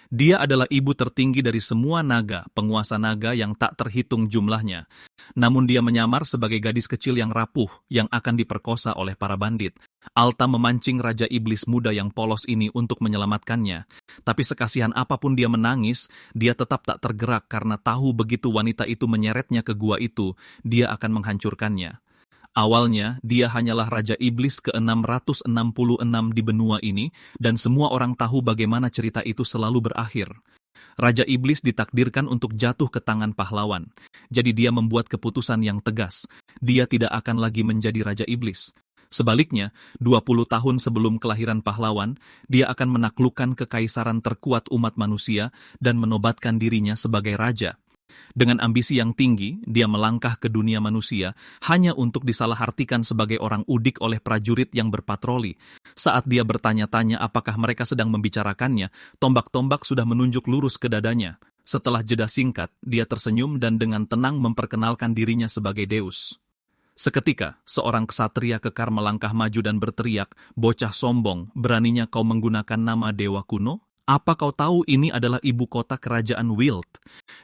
Dia adalah ibu tertinggi dari semua naga, penguasa naga yang tak terhitung jumlahnya. Namun dia menyamar sebagai gadis kecil yang rapuh, yang akan diperkosa oleh para bandit. Alta memancing Raja Iblis muda yang polos ini untuk menyelamatkannya. Tapi sekasihan apapun dia menangis, dia tetap tak tergerak karena tahu begitu wanita itu menyeretnya ke gua itu, dia akan menghancurkannya. Awalnya, dia hanyalah Raja Iblis ke-666 di benua ini, dan semua orang tahu bagaimana cerita itu selalu berakhir. Raja Iblis ditakdirkan untuk jatuh ke tangan pahlawan. Jadi dia membuat keputusan yang tegas. Dia tidak akan lagi menjadi Raja Iblis. Sebaliknya, 20 tahun sebelum kelahiran pahlawan, dia akan menaklukkan kekaisaran terkuat umat manusia dan menobatkan dirinya sebagai raja. Dengan ambisi yang tinggi, dia melangkah ke dunia manusia hanya untuk disalahartikan sebagai orang udik oleh prajurit yang berpatroli. Saat dia bertanya-tanya apakah mereka sedang membicarakannya, tombak-tombak sudah menunjuk lurus ke dadanya. Setelah jeda singkat, dia tersenyum dan dengan tenang memperkenalkan dirinya sebagai Deus. Seketika, seorang ksatria kekar melangkah maju dan berteriak, "Bocah sombong, beraninya kau menggunakan nama dewa kuno? Apa kau tahu ini adalah ibu kota kerajaan Wild?"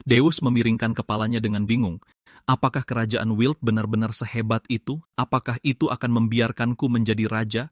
Deus memiringkan kepalanya dengan bingung. Apakah kerajaan Wild benar-benar sehebat itu? Apakah itu akan membiarkanku menjadi raja?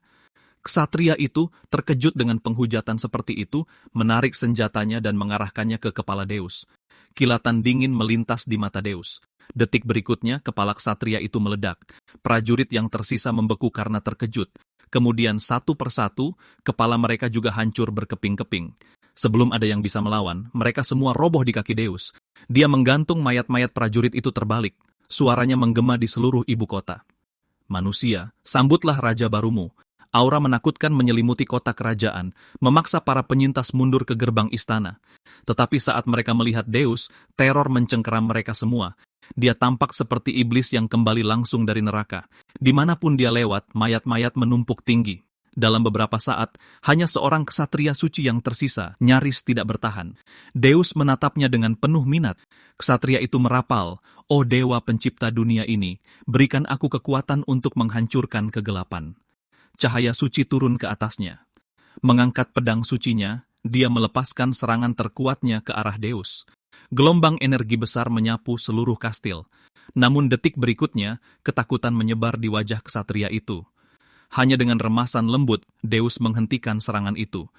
Ksatria itu, terkejut dengan penghujatan seperti itu, menarik senjatanya dan mengarahkannya ke kepala Deus. Kilatan dingin melintas di mata Deus. Detik berikutnya, kepala ksatria itu meledak. Prajurit yang tersisa membeku karena terkejut. Kemudian satu persatu, kepala mereka juga hancur berkeping-keping. Sebelum ada yang bisa melawan, mereka semua roboh di kaki Deus. Dia menggantung mayat-mayat prajurit itu terbalik. Suaranya menggema di seluruh ibu kota. "Manusia, sambutlah raja barumu." Aura menakutkan menyelimuti kota kerajaan, memaksa para penyintas mundur ke gerbang istana. Tetapi saat mereka melihat Deus, teror mencengkeram mereka semua. Dia tampak seperti iblis yang kembali langsung dari neraka. Dimanapun dia lewat, mayat-mayat menumpuk tinggi. Dalam beberapa saat, hanya seorang ksatria suci yang tersisa, nyaris tidak bertahan. Deus menatapnya dengan penuh minat. Ksatria itu merapal, "Oh dewa pencipta dunia ini, berikan aku kekuatan untuk menghancurkan kegelapan." Cahaya suci turun ke atasnya. Mengangkat pedang sucinya, dia melepaskan serangan terkuatnya ke arah Deus. Gelombang energi besar menyapu seluruh kastil. Namun detik berikutnya, ketakutan menyebar di wajah ksatria itu. Hanya dengan remasan lembut, Deus menghentikan serangan itu.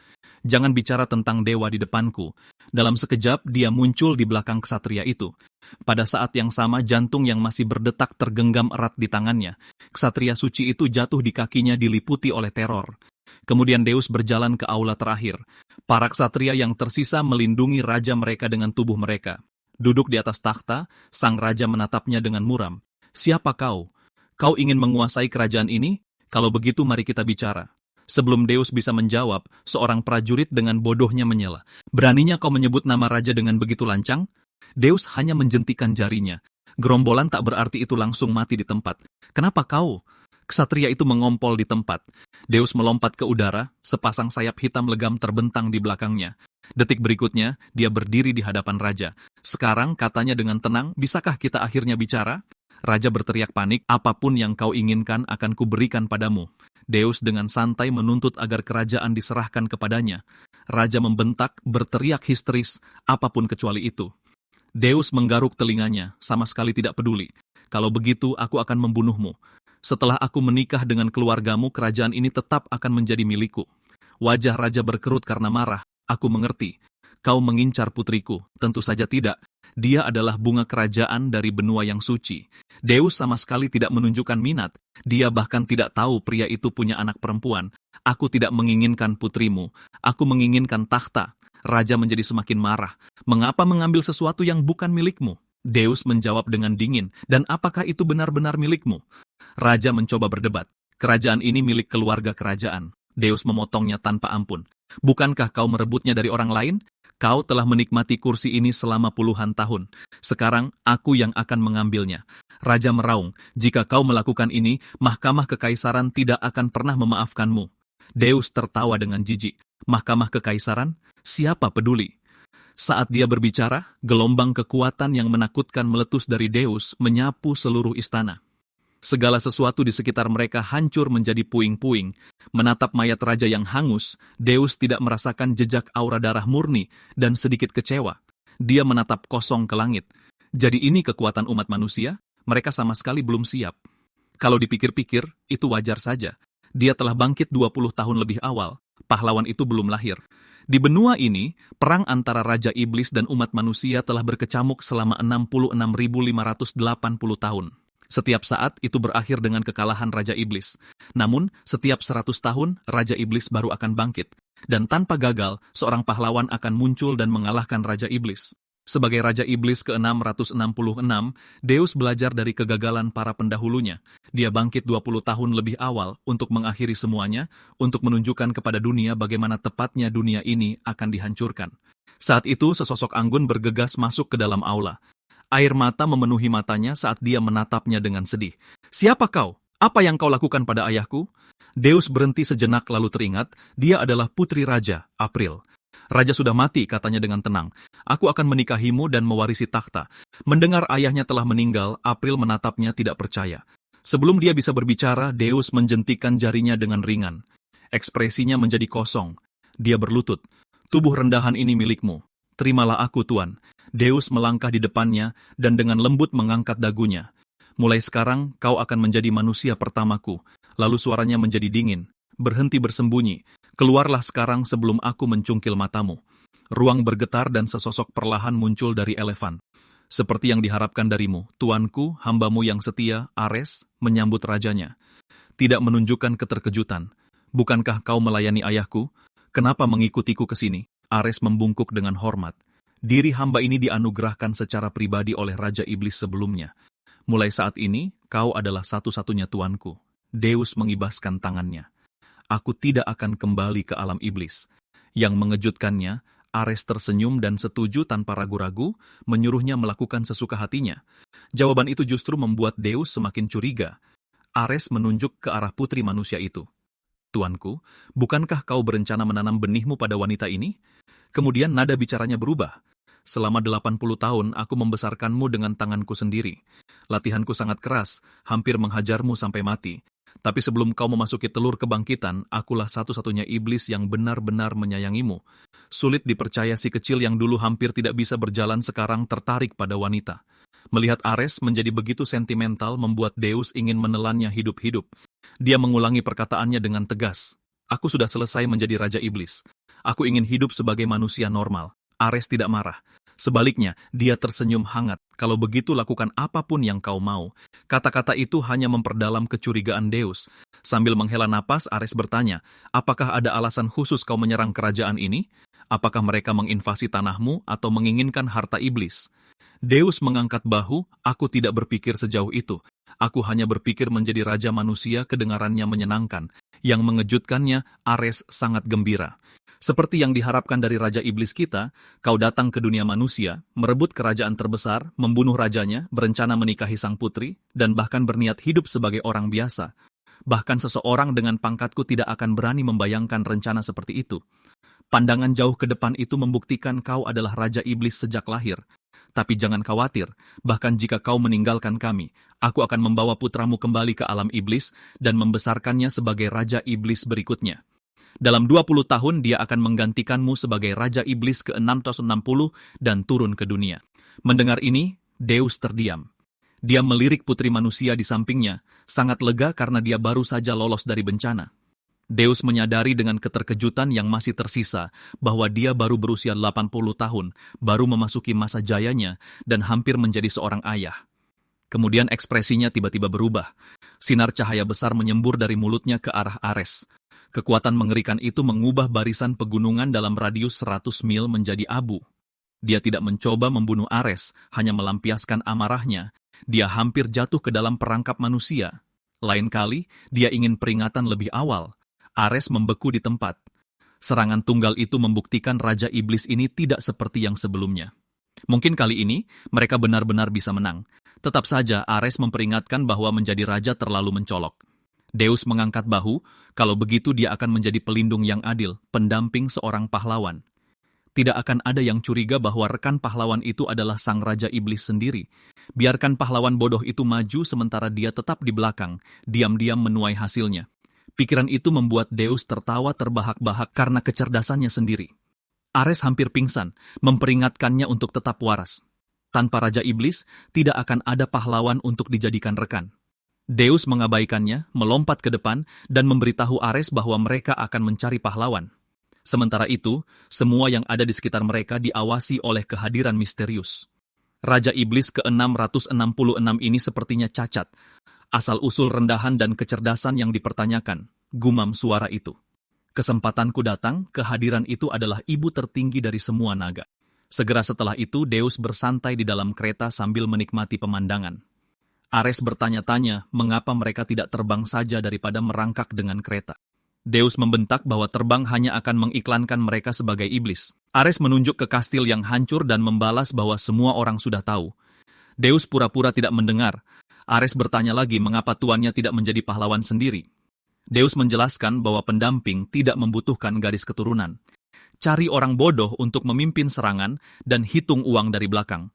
"Jangan bicara tentang dewa di depanku." Dalam sekejap, dia muncul di belakang ksatria itu. Pada saat yang sama, jantung yang masih berdetak tergenggam erat di tangannya. Ksatria suci itu jatuh di kakinya diliputi oleh teror. Kemudian Deus berjalan ke aula terakhir. Para ksatria yang tersisa melindungi raja mereka dengan tubuh mereka. Duduk di atas takhta, sang raja menatapnya dengan muram. "Siapa kau? Kau ingin menguasai kerajaan ini? Kalau begitu mari kita bicara." Sebelum Deus bisa menjawab, seorang prajurit dengan bodohnya menyela. "Beraninya kau menyebut nama raja dengan begitu lancang?" Deus hanya menjentikan jarinya. Gerombolan tak berarti itu langsung mati di tempat. "Kenapa kau?" Ksatria itu mengompol di tempat. Deus melompat ke udara, sepasang sayap hitam legam terbentang di belakangnya. Detik berikutnya, dia berdiri di hadapan raja. "Sekarang," katanya dengan tenang, "bisakah kita akhirnya bicara?" Raja berteriak panik, "Apapun yang kau inginkan akan kuberikan padamu." Deus dengan santai menuntut agar kerajaan diserahkan kepadanya. Raja membentak, berteriak histeris, apapun kecuali itu. Deus menggaruk telinganya, sama sekali tidak peduli. "Kalau begitu, aku akan membunuhmu. Setelah aku menikah dengan keluargamu, kerajaan ini tetap akan menjadi milikku." Wajah raja berkerut karena marah. "Aku mengerti. Kau mengincar putriku." "Tentu saja tidak. Dia adalah bunga kerajaan dari benua yang suci." Deus sama sekali tidak menunjukkan minat. Dia bahkan tidak tahu pria itu punya anak perempuan. "Aku tidak menginginkan putrimu. Aku menginginkan takhta." Raja menjadi semakin marah. "Mengapa mengambil sesuatu yang bukan milikmu?" Deus menjawab dengan dingin, "Dan apakah itu benar-benar milikmu?" Raja mencoba berdebat. "Kerajaan ini milik keluarga kerajaan." Deus memotongnya tanpa ampun. "Bukankah kau merebutnya dari orang lain? Kau telah menikmati kursi ini selama puluhan tahun. Sekarang aku yang akan mengambilnya." Raja meraung, "Jika kau melakukan ini, mahkamah kekaisaran tidak akan pernah memaafkanmu." Deus tertawa dengan jijik. "Mahkamah kekaisaran? Siapa peduli?" Saat dia berbicara, gelombang kekuatan yang menakutkan meletus dari Deus menyapu seluruh istana. Segala sesuatu di sekitar mereka hancur menjadi puing-puing. Menatap mayat raja yang hangus, Deus tidak merasakan jejak aura darah murni dan sedikit kecewa. Dia menatap kosong ke langit. Jadi ini kekuatan umat manusia? Mereka sama sekali belum siap. Kalau dipikir-pikir, itu wajar saja. Dia telah bangkit 20 tahun lebih awal. Pahlawan itu belum lahir. Di benua ini, perang antara Raja Iblis dan umat manusia telah berkecamuk selama 66.580 tahun. Setiap saat itu berakhir dengan kekalahan Raja Iblis. Namun, setiap 100 tahun, Raja Iblis baru akan bangkit. Dan tanpa gagal, seorang pahlawan akan muncul dan mengalahkan Raja Iblis. Sebagai Raja Iblis ke-666, Deus belajar dari kegagalan para pendahulunya. Dia bangkit 20 tahun lebih awal untuk mengakhiri semuanya, untuk menunjukkan kepada dunia bagaimana tepatnya dunia ini akan dihancurkan. Saat itu, sesosok anggun bergegas masuk ke dalam aula. Air mata memenuhi matanya saat dia menatapnya dengan sedih. "Siapa kau? Apa yang kau lakukan pada ayahku?" Deus berhenti sejenak lalu teringat, dia adalah putri Raja, April. "Raja sudah mati," katanya dengan tenang. "Aku akan menikahimu dan mewarisi takhta." Mendengar ayahnya telah meninggal, April menatapnya tidak percaya. Sebelum dia bisa berbicara, Deus menjentikan jarinya dengan ringan. Ekspresinya menjadi kosong. Dia berlutut. "Tubuh rendahan ini milikmu. Terimalah aku, Tuan." Deus melangkah di depannya dan dengan lembut mengangkat dagunya. "Mulai sekarang kau akan menjadi manusia pertamaku." Lalu suaranya menjadi dingin. "Berhenti bersembunyi. Keluarlah sekarang sebelum aku mencungkil matamu." Ruang bergetar dan sesosok perlahan muncul dari elevan. "Seperti yang diharapkan darimu, tuanku, hambamu yang setia, Ares," menyambut rajanya. Tidak menunjukkan keterkejutan. "Bukankah kau melayani ayahku? Kenapa mengikutiku ke sini?" Ares membungkuk dengan hormat. "Diri hamba ini dianugerahkan secara pribadi oleh Raja Iblis sebelumnya. Mulai saat ini, kau adalah satu-satunya tuanku." Deus mengibaskan tangannya. "Aku tidak akan kembali ke alam iblis." Yang mengejutkannya, Ares tersenyum dan setuju tanpa ragu-ragu, menyuruhnya melakukan sesuka hatinya. Jawaban itu justru membuat Deus semakin curiga. Ares menunjuk ke arah putri manusia itu. "Tuanku, bukankah kau berencana menanam benihmu pada wanita ini?" Kemudian nada bicaranya berubah. "Selama 80 tahun aku membesarkanmu dengan tanganku sendiri. Latihanku sangat keras, hampir menghajarmu sampai mati. Tapi sebelum kau memasuki telur kebangkitan, akulah satu-satunya iblis yang benar-benar menyayangimu." Sulit dipercaya si kecil yang dulu hampir tidak bisa berjalan sekarang tertarik pada wanita. Melihat Ares menjadi begitu sentimental membuat Deus ingin menelannya hidup-hidup. Dia mengulangi perkataannya dengan tegas. "Aku sudah selesai menjadi Raja Iblis. Aku ingin hidup sebagai manusia normal." Ares tidak marah. Sebaliknya, dia tersenyum hangat. "Kalau begitu lakukan apapun yang kau mau." Kata-kata itu hanya memperdalam kecurigaan Deus. Sambil menghela napas, Ares bertanya, "Apakah ada alasan khusus kau menyerang kerajaan ini? Apakah mereka menginvasi tanahmu atau menginginkan harta iblis?" Deus mengangkat bahu, "Aku tidak berpikir sejauh itu. Aku hanya berpikir menjadi raja manusia." Kedengarannya menyenangkan. Yang mengejutkannya, Ares sangat gembira. "Seperti yang diharapkan dari Raja Iblis kita, kau datang ke dunia manusia, merebut kerajaan terbesar, membunuh rajanya, berencana menikahi sang putri, dan bahkan berniat hidup sebagai orang biasa. Bahkan seseorang dengan pangkatku tidak akan berani membayangkan rencana seperti itu. Pandangan jauh ke depan itu membuktikan kau adalah Raja Iblis sejak lahir. Tapi jangan khawatir, bahkan jika kau meninggalkan kami, aku akan membawa putramu kembali ke alam iblis dan membesarkannya sebagai Raja Iblis berikutnya. Dalam 20 tahun dia akan menggantikanmu sebagai Raja Iblis ke-660 dan turun ke dunia." Mendengar ini, Deus terdiam. Dia melirik putri manusia di sampingnya, sangat lega karena dia baru saja lolos dari bencana. Deus menyadari dengan keterkejutan yang masih tersisa bahwa dia baru berusia 80 tahun, baru memasuki masa jayanya dan hampir menjadi seorang ayah. Kemudian ekspresinya tiba-tiba berubah. Sinar cahaya besar menyembur dari mulutnya ke arah Ares. Kekuatan mengerikan itu mengubah barisan pegunungan dalam radius 100 mil menjadi abu. Dia tidak mencoba membunuh Ares, hanya melampiaskan amarahnya. Dia hampir jatuh ke dalam perangkap manusia. Lain kali, dia ingin peringatan lebih awal. Ares membeku di tempat. Serangan tunggal itu membuktikan Raja Iblis ini tidak seperti yang sebelumnya. Mungkin kali ini, mereka benar-benar bisa menang. Tetap saja, Ares memperingatkan bahwa menjadi raja terlalu mencolok. Deus mengangkat bahu, kalau begitu dia akan menjadi pelindung yang adil, pendamping seorang pahlawan. Tidak akan ada yang curiga bahwa rekan pahlawan itu adalah sang Raja Iblis sendiri. Biarkan pahlawan bodoh itu maju sementara dia tetap di belakang, diam-diam menuai hasilnya. Pikiran itu membuat Deus tertawa terbahak-bahak karena kecerdasannya sendiri. Ares hampir pingsan, memperingatkannya untuk tetap waras. Tanpa Raja Iblis, tidak akan ada pahlawan untuk dijadikan rekan. Deus mengabaikannya, melompat ke depan, dan memberitahu Ares bahwa mereka akan mencari pahlawan. Sementara itu, semua yang ada di sekitar mereka diawasi oleh kehadiran misterius. Raja Iblis ke-666 ini sepertinya cacat. Asal-usul rendahan dan kecerdasan yang dipertanyakan, gumam suara itu. Kesempatanku datang, kehadiran itu adalah ibu tertinggi dari semua naga. Segera setelah itu, Deus bersantai di dalam kereta sambil menikmati pemandangan. Ares bertanya-tanya mengapa mereka tidak terbang saja daripada merangkak dengan kereta. Deus membentak bahwa terbang hanya akan mengiklankan mereka sebagai iblis. Ares menunjuk ke kastil yang hancur dan membalas bahwa semua orang sudah tahu. Deus pura-pura tidak mendengar. Ares bertanya lagi mengapa tuannya tidak menjadi pahlawan sendiri. Deus menjelaskan bahwa pendamping tidak membutuhkan garis keturunan. Cari orang bodoh untuk memimpin serangan dan hitung uang dari belakang.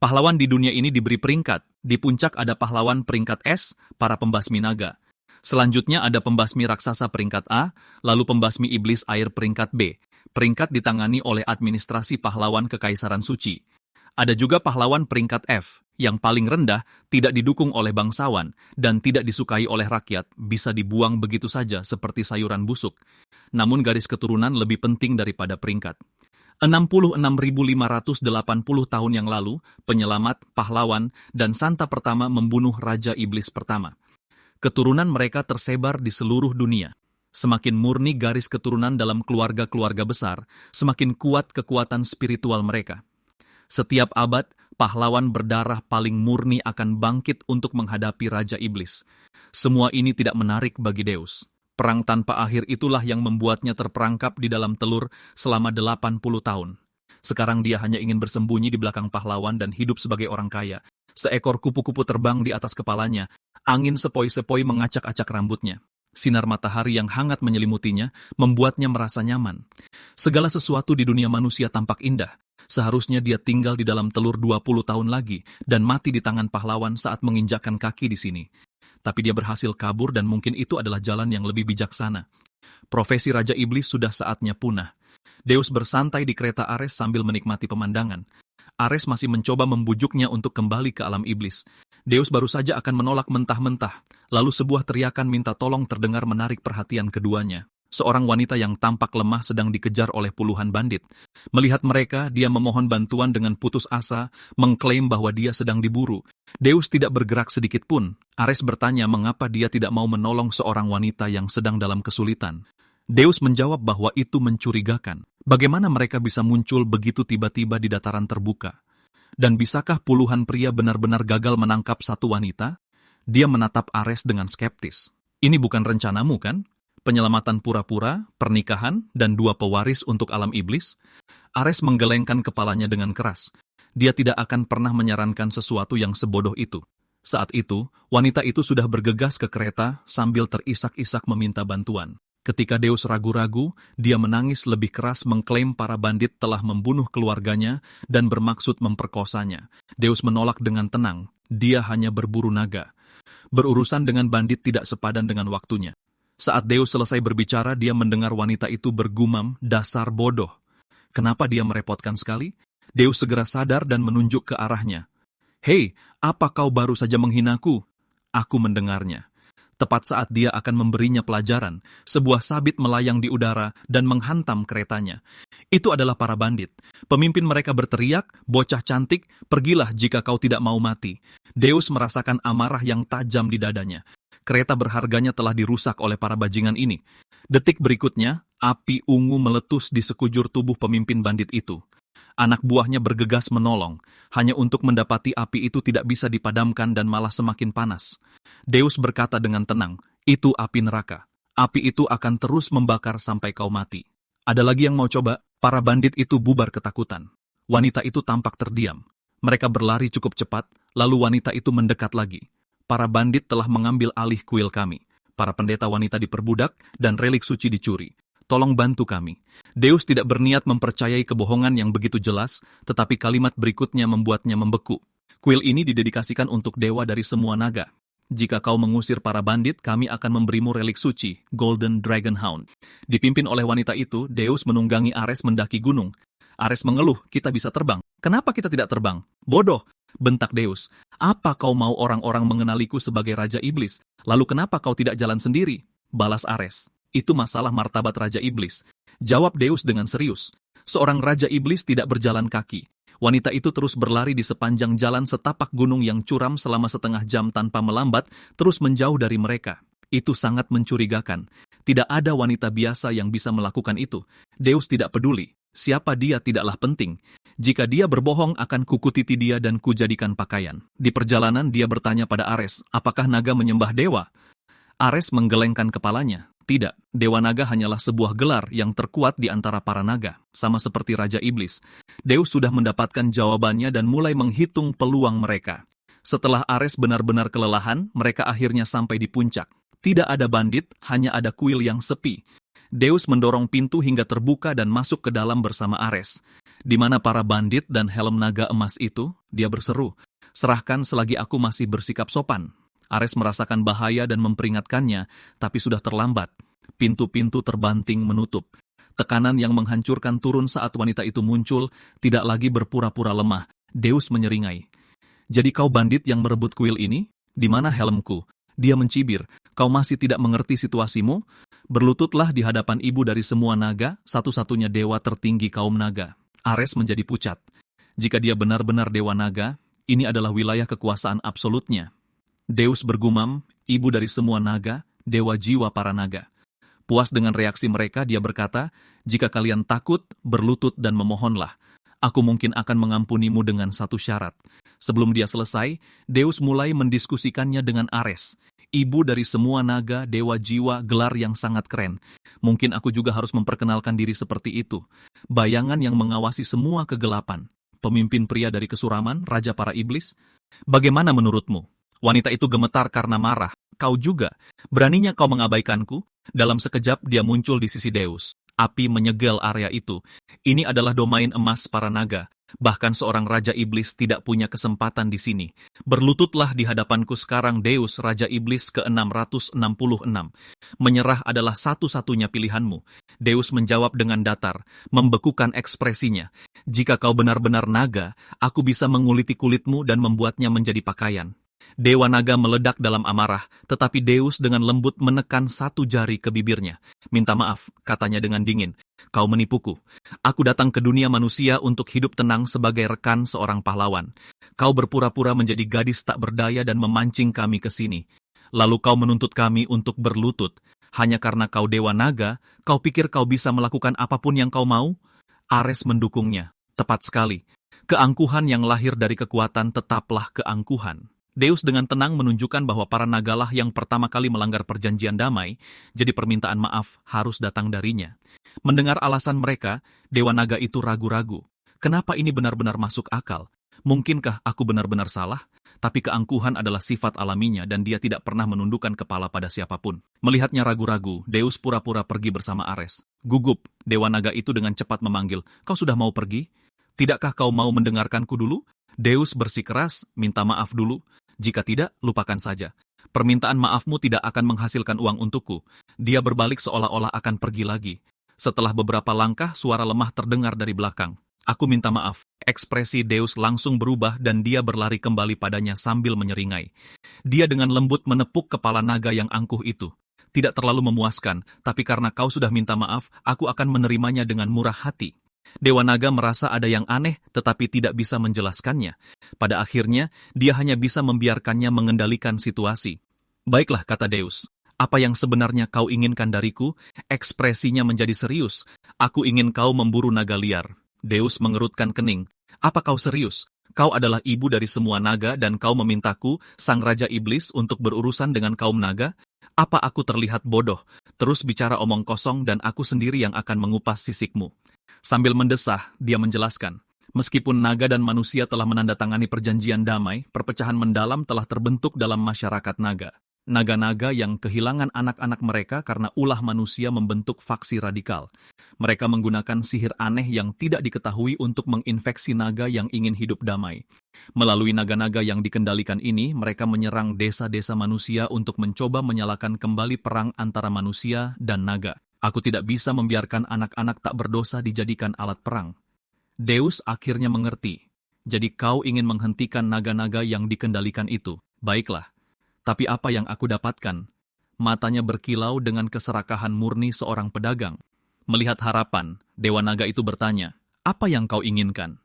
Pahlawan di dunia ini diberi peringkat. Di puncak ada pahlawan peringkat S, para pembasmi naga. Selanjutnya ada pembasmi raksasa peringkat A, lalu pembasmi iblis air peringkat B. Peringkat ditangani oleh administrasi pahlawan Kekaisaran Suci. Ada juga pahlawan peringkat F, yang paling rendah, tidak didukung oleh bangsawan, dan tidak disukai oleh rakyat, bisa dibuang begitu saja seperti sayuran busuk. Namun garis keturunan lebih penting daripada peringkat. 66.580 tahun yang lalu, penyelamat, pahlawan, dan santa pertama membunuh Raja Iblis pertama. Keturunan mereka tersebar di seluruh dunia. Semakin murni garis keturunan dalam keluarga-keluarga besar, semakin kuat kekuatan spiritual mereka. Setiap abad, pahlawan berdarah paling murni akan bangkit untuk menghadapi Raja Iblis. Semua ini tidak menarik bagi Deus. Perang tanpa akhir itulah yang membuatnya terperangkap di dalam telur selama 80 tahun. Sekarang dia hanya ingin bersembunyi di belakang pahlawan dan hidup sebagai orang kaya. Seekor kupu-kupu terbang di atas kepalanya. Angin sepoi-sepoi mengacak-acak rambutnya. Sinar matahari yang hangat menyelimutinya membuatnya merasa nyaman. Segala sesuatu di dunia manusia tampak indah. Seharusnya dia tinggal di dalam telur 20 tahun lagi dan mati di tangan pahlawan saat menginjakkan kaki di sini. Tapi dia berhasil kabur dan mungkin itu adalah jalan yang lebih bijaksana. Profesi Raja Iblis sudah saatnya punah. Deus bersantai di kereta Ares sambil menikmati pemandangan. Ares masih mencoba membujuknya untuk kembali ke alam iblis. Deus baru saja akan menolak mentah-mentah, lalu sebuah teriakan minta tolong terdengar menarik perhatian keduanya. Seorang wanita yang tampak lemah sedang dikejar oleh puluhan bandit. Melihat mereka, dia memohon bantuan dengan putus asa, mengklaim bahwa dia sedang diburu. Deus tidak bergerak sedikit pun. Ares bertanya mengapa dia tidak mau menolong seorang wanita yang sedang dalam kesulitan. Deus menjawab bahwa itu mencurigakan. Bagaimana mereka bisa muncul begitu tiba-tiba di dataran terbuka? Dan bisakah puluhan pria benar-benar gagal menangkap satu wanita? Dia menatap Ares dengan skeptis. Ini bukan rencanamu, kan? Penyelamatan pura-pura, pernikahan, dan 2 pewaris untuk alam iblis? Ares menggelengkan kepalanya dengan keras. Dia tidak akan pernah menyarankan sesuatu yang sebodoh itu. Saat itu, wanita itu sudah bergegas ke kereta sambil terisak-isak meminta bantuan. Ketika Deus ragu-ragu, dia menangis lebih keras mengklaim para bandit telah membunuh keluarganya dan bermaksud memperkosanya. Deus menolak dengan tenang, dia hanya berburu naga. Berurusan dengan bandit tidak sepadan dengan waktunya. Saat Deus selesai berbicara, dia mendengar wanita itu bergumam, dasar bodoh. Kenapa dia merepotkan sekali? Deus segera sadar dan menunjuk ke arahnya. Hei, apa kau baru saja menghinaku? Aku mendengarnya. Tepat saat dia akan memberinya pelajaran, sebuah sabit melayang di udara dan menghantam keretanya. Itu adalah para bandit. Pemimpin mereka berteriak, bocah cantik, pergilah jika kau tidak mau mati. Deus merasakan amarah yang tajam di dadanya. Kereta berharganya telah dirusak oleh para bajingan ini. Detik berikutnya, api ungu meletus di sekujur tubuh pemimpin bandit itu. Anak buahnya bergegas menolong, hanya untuk mendapati api itu tidak bisa dipadamkan dan malah semakin panas. Deus berkata dengan tenang, itu api neraka. Api itu akan terus membakar sampai kau mati. Ada lagi yang mau coba? Para bandit itu bubar ketakutan. Wanita itu tampak terdiam. Mereka berlari cukup cepat, lalu wanita itu mendekat lagi. Para bandit telah mengambil alih kuil kami. Para pendeta wanita diperbudak dan relik suci dicuri. Tolong bantu kami. Deus tidak berniat mempercayai kebohongan yang begitu jelas, tetapi kalimat berikutnya membuatnya membeku. Kuil ini didedikasikan untuk dewa dari semua naga. Jika kau mengusir para bandit, kami akan memberimu relik suci, Golden Dragon Hound. Dipimpin oleh wanita itu, Deus menunggangi Ares mendaki gunung. Ares mengeluh, kita bisa terbang. Kenapa kita tidak terbang? Bodoh, bentak Deus. Apa kau mau orang-orang mengenaliku sebagai Raja Iblis? Lalu kenapa kau tidak jalan sendiri? Balas Ares. Itu masalah martabat Raja Iblis. Jawab Deus dengan serius. Seorang Raja Iblis tidak berjalan kaki. Wanita itu terus berlari di sepanjang jalan setapak gunung yang curam selama setengah jam tanpa melambat, terus menjauh dari mereka. Itu sangat mencurigakan. Tidak ada wanita biasa yang bisa melakukan itu. Deus tidak peduli. Siapa dia tidaklah penting. Jika dia berbohong, akan kukutiti dia dan kujadikan pakaian. Di perjalanan dia bertanya pada Ares, apakah naga menyembah dewa? Ares menggelengkan kepalanya. Tidak, Dewa Naga hanyalah sebuah gelar yang terkuat di antara para naga, sama seperti Raja Iblis. Deus sudah mendapatkan jawabannya dan mulai menghitung peluang mereka. Setelah Ares benar-benar kelelahan, mereka akhirnya sampai di puncak. Tidak ada bandit, hanya ada kuil yang sepi. Deus mendorong pintu hingga terbuka dan masuk ke dalam bersama Ares. Di mana para bandit dan helm naga emas itu, dia berseru, serahkan selagi aku masih bersikap sopan. Ares merasakan bahaya dan memperingatkannya, tapi sudah terlambat. Pintu-pintu terbanting menutup. Tekanan yang menghancurkan turun saat wanita itu muncul, tidak lagi berpura-pura lemah. Deus menyeringai. Jadi kau bandit yang merebut kuil ini? Di mana helmku? Dia mencibir. Kau masih tidak mengerti situasimu? Berlututlah di hadapan ibu dari semua naga, satu-satunya dewa tertinggi kaum naga. Ares menjadi pucat. Jika dia benar-benar dewa naga, ini adalah wilayah kekuasaan absolutnya. Deus bergumam, ibu dari semua naga, dewa jiwa para naga. Puas dengan reaksi mereka, dia berkata, jika kalian takut, berlutut dan memohonlah. Aku mungkin akan mengampunimu dengan satu syarat. Sebelum dia selesai, Deus mulai mendiskusikannya dengan Ares. Ibu dari semua naga, dewa jiwa, gelar yang sangat keren. Mungkin aku juga harus memperkenalkan diri seperti itu. Bayangan yang mengawasi semua kegelapan. Pemimpin pria dari kesuraman, raja para iblis. Bagaimana menurutmu? Wanita itu gemetar karena marah. Kau juga. Beraninya kau mengabaikanku? Dalam sekejap dia muncul di sisi Deus. Api menyegel area itu. Ini adalah domain emas para naga. Bahkan seorang Raja Iblis tidak punya kesempatan di sini. Berlututlah di hadapanku sekarang Deus, Raja Iblis ke-666. Menyerah adalah satu-satunya pilihanmu. Deus menjawab dengan datar, membekukan ekspresinya. Jika kau benar-benar naga, aku bisa menguliti kulitmu dan membuatnya menjadi pakaian. Dewa Naga meledak dalam amarah, tetapi Deus dengan lembut menekan satu jari ke bibirnya. Minta maaf, katanya dengan dingin. Kau menipuku. Aku datang ke dunia manusia untuk hidup tenang sebagai rekan seorang pahlawan. Kau berpura-pura menjadi gadis tak berdaya dan memancing kami ke sini. Lalu kau menuntut kami untuk berlutut. Hanya karena kau Dewa Naga, kau pikir kau bisa melakukan apapun yang kau mau? Ares mendukungnya. Tepat sekali. Keangkuhan yang lahir dari kekuatan tetaplah keangkuhan. Deus dengan tenang menunjukkan bahwa para nagalah yang pertama kali melanggar perjanjian damai, jadi permintaan maaf harus datang darinya. Mendengar alasan mereka, Dewa Naga itu ragu-ragu. Kenapa ini benar-benar masuk akal? Mungkinkah aku benar-benar salah? Tapi keangkuhan adalah sifat alaminya dan dia tidak pernah menundukkan kepala pada siapapun. Melihatnya ragu-ragu, Deus pura-pura pergi bersama Ares. Gugup, Dewa Naga itu dengan cepat memanggil, kau sudah mau pergi? Tidakkah kau mau mendengarkanku dulu? Deus bersikeras, minta maaf dulu. Jika tidak, lupakan saja. Permintaan maafmu tidak akan menghasilkan uang untukku. Dia berbalik seolah-olah akan pergi lagi. Setelah beberapa langkah, suara lemah terdengar dari belakang. Aku minta maaf. Ekspresi Deus langsung berubah dan dia berlari kembali padanya sambil menyeringai. Dia dengan lembut menepuk kepala naga yang angkuh itu. Tidak terlalu memuaskan, tapi karena kau sudah minta maaf, aku akan menerimanya dengan murah hati. Dewa Naga merasa ada yang aneh tetapi tidak bisa menjelaskannya. Pada akhirnya, dia hanya bisa membiarkannya mengendalikan situasi. Baiklah, kata Deus. Apa yang sebenarnya kau inginkan dariku? Ekspresinya menjadi serius. Aku ingin kau memburu naga liar. Deus mengerutkan kening. Apa kau serius? Kau adalah ibu dari semua naga dan kau memintaku, sang Raja Iblis, untuk berurusan dengan kaum naga? Apa aku terlihat bodoh? Terus bicara omong kosong dan aku sendiri yang akan mengupas sisikmu. Sambil mendesah, dia menjelaskan, meskipun naga dan manusia telah menandatangani perjanjian damai, perpecahan mendalam telah terbentuk dalam masyarakat naga. Naga-naga yang kehilangan anak-anak mereka karena ulah manusia membentuk faksi radikal. Mereka menggunakan sihir aneh yang tidak diketahui untuk menginfeksi naga yang ingin hidup damai. Melalui naga-naga yang dikendalikan ini, mereka menyerang desa-desa manusia untuk mencoba menyalakan kembali perang antara manusia dan naga. Aku tidak bisa membiarkan anak-anak tak berdosa dijadikan alat perang. Deus akhirnya mengerti. Jadi kau ingin menghentikan naga-naga yang dikendalikan itu. Baiklah. Tapi apa yang aku dapatkan? Matanya berkilau dengan keserakahan murni seorang pedagang. Melihat harapan, Dewa Naga itu bertanya, apa yang kau inginkan?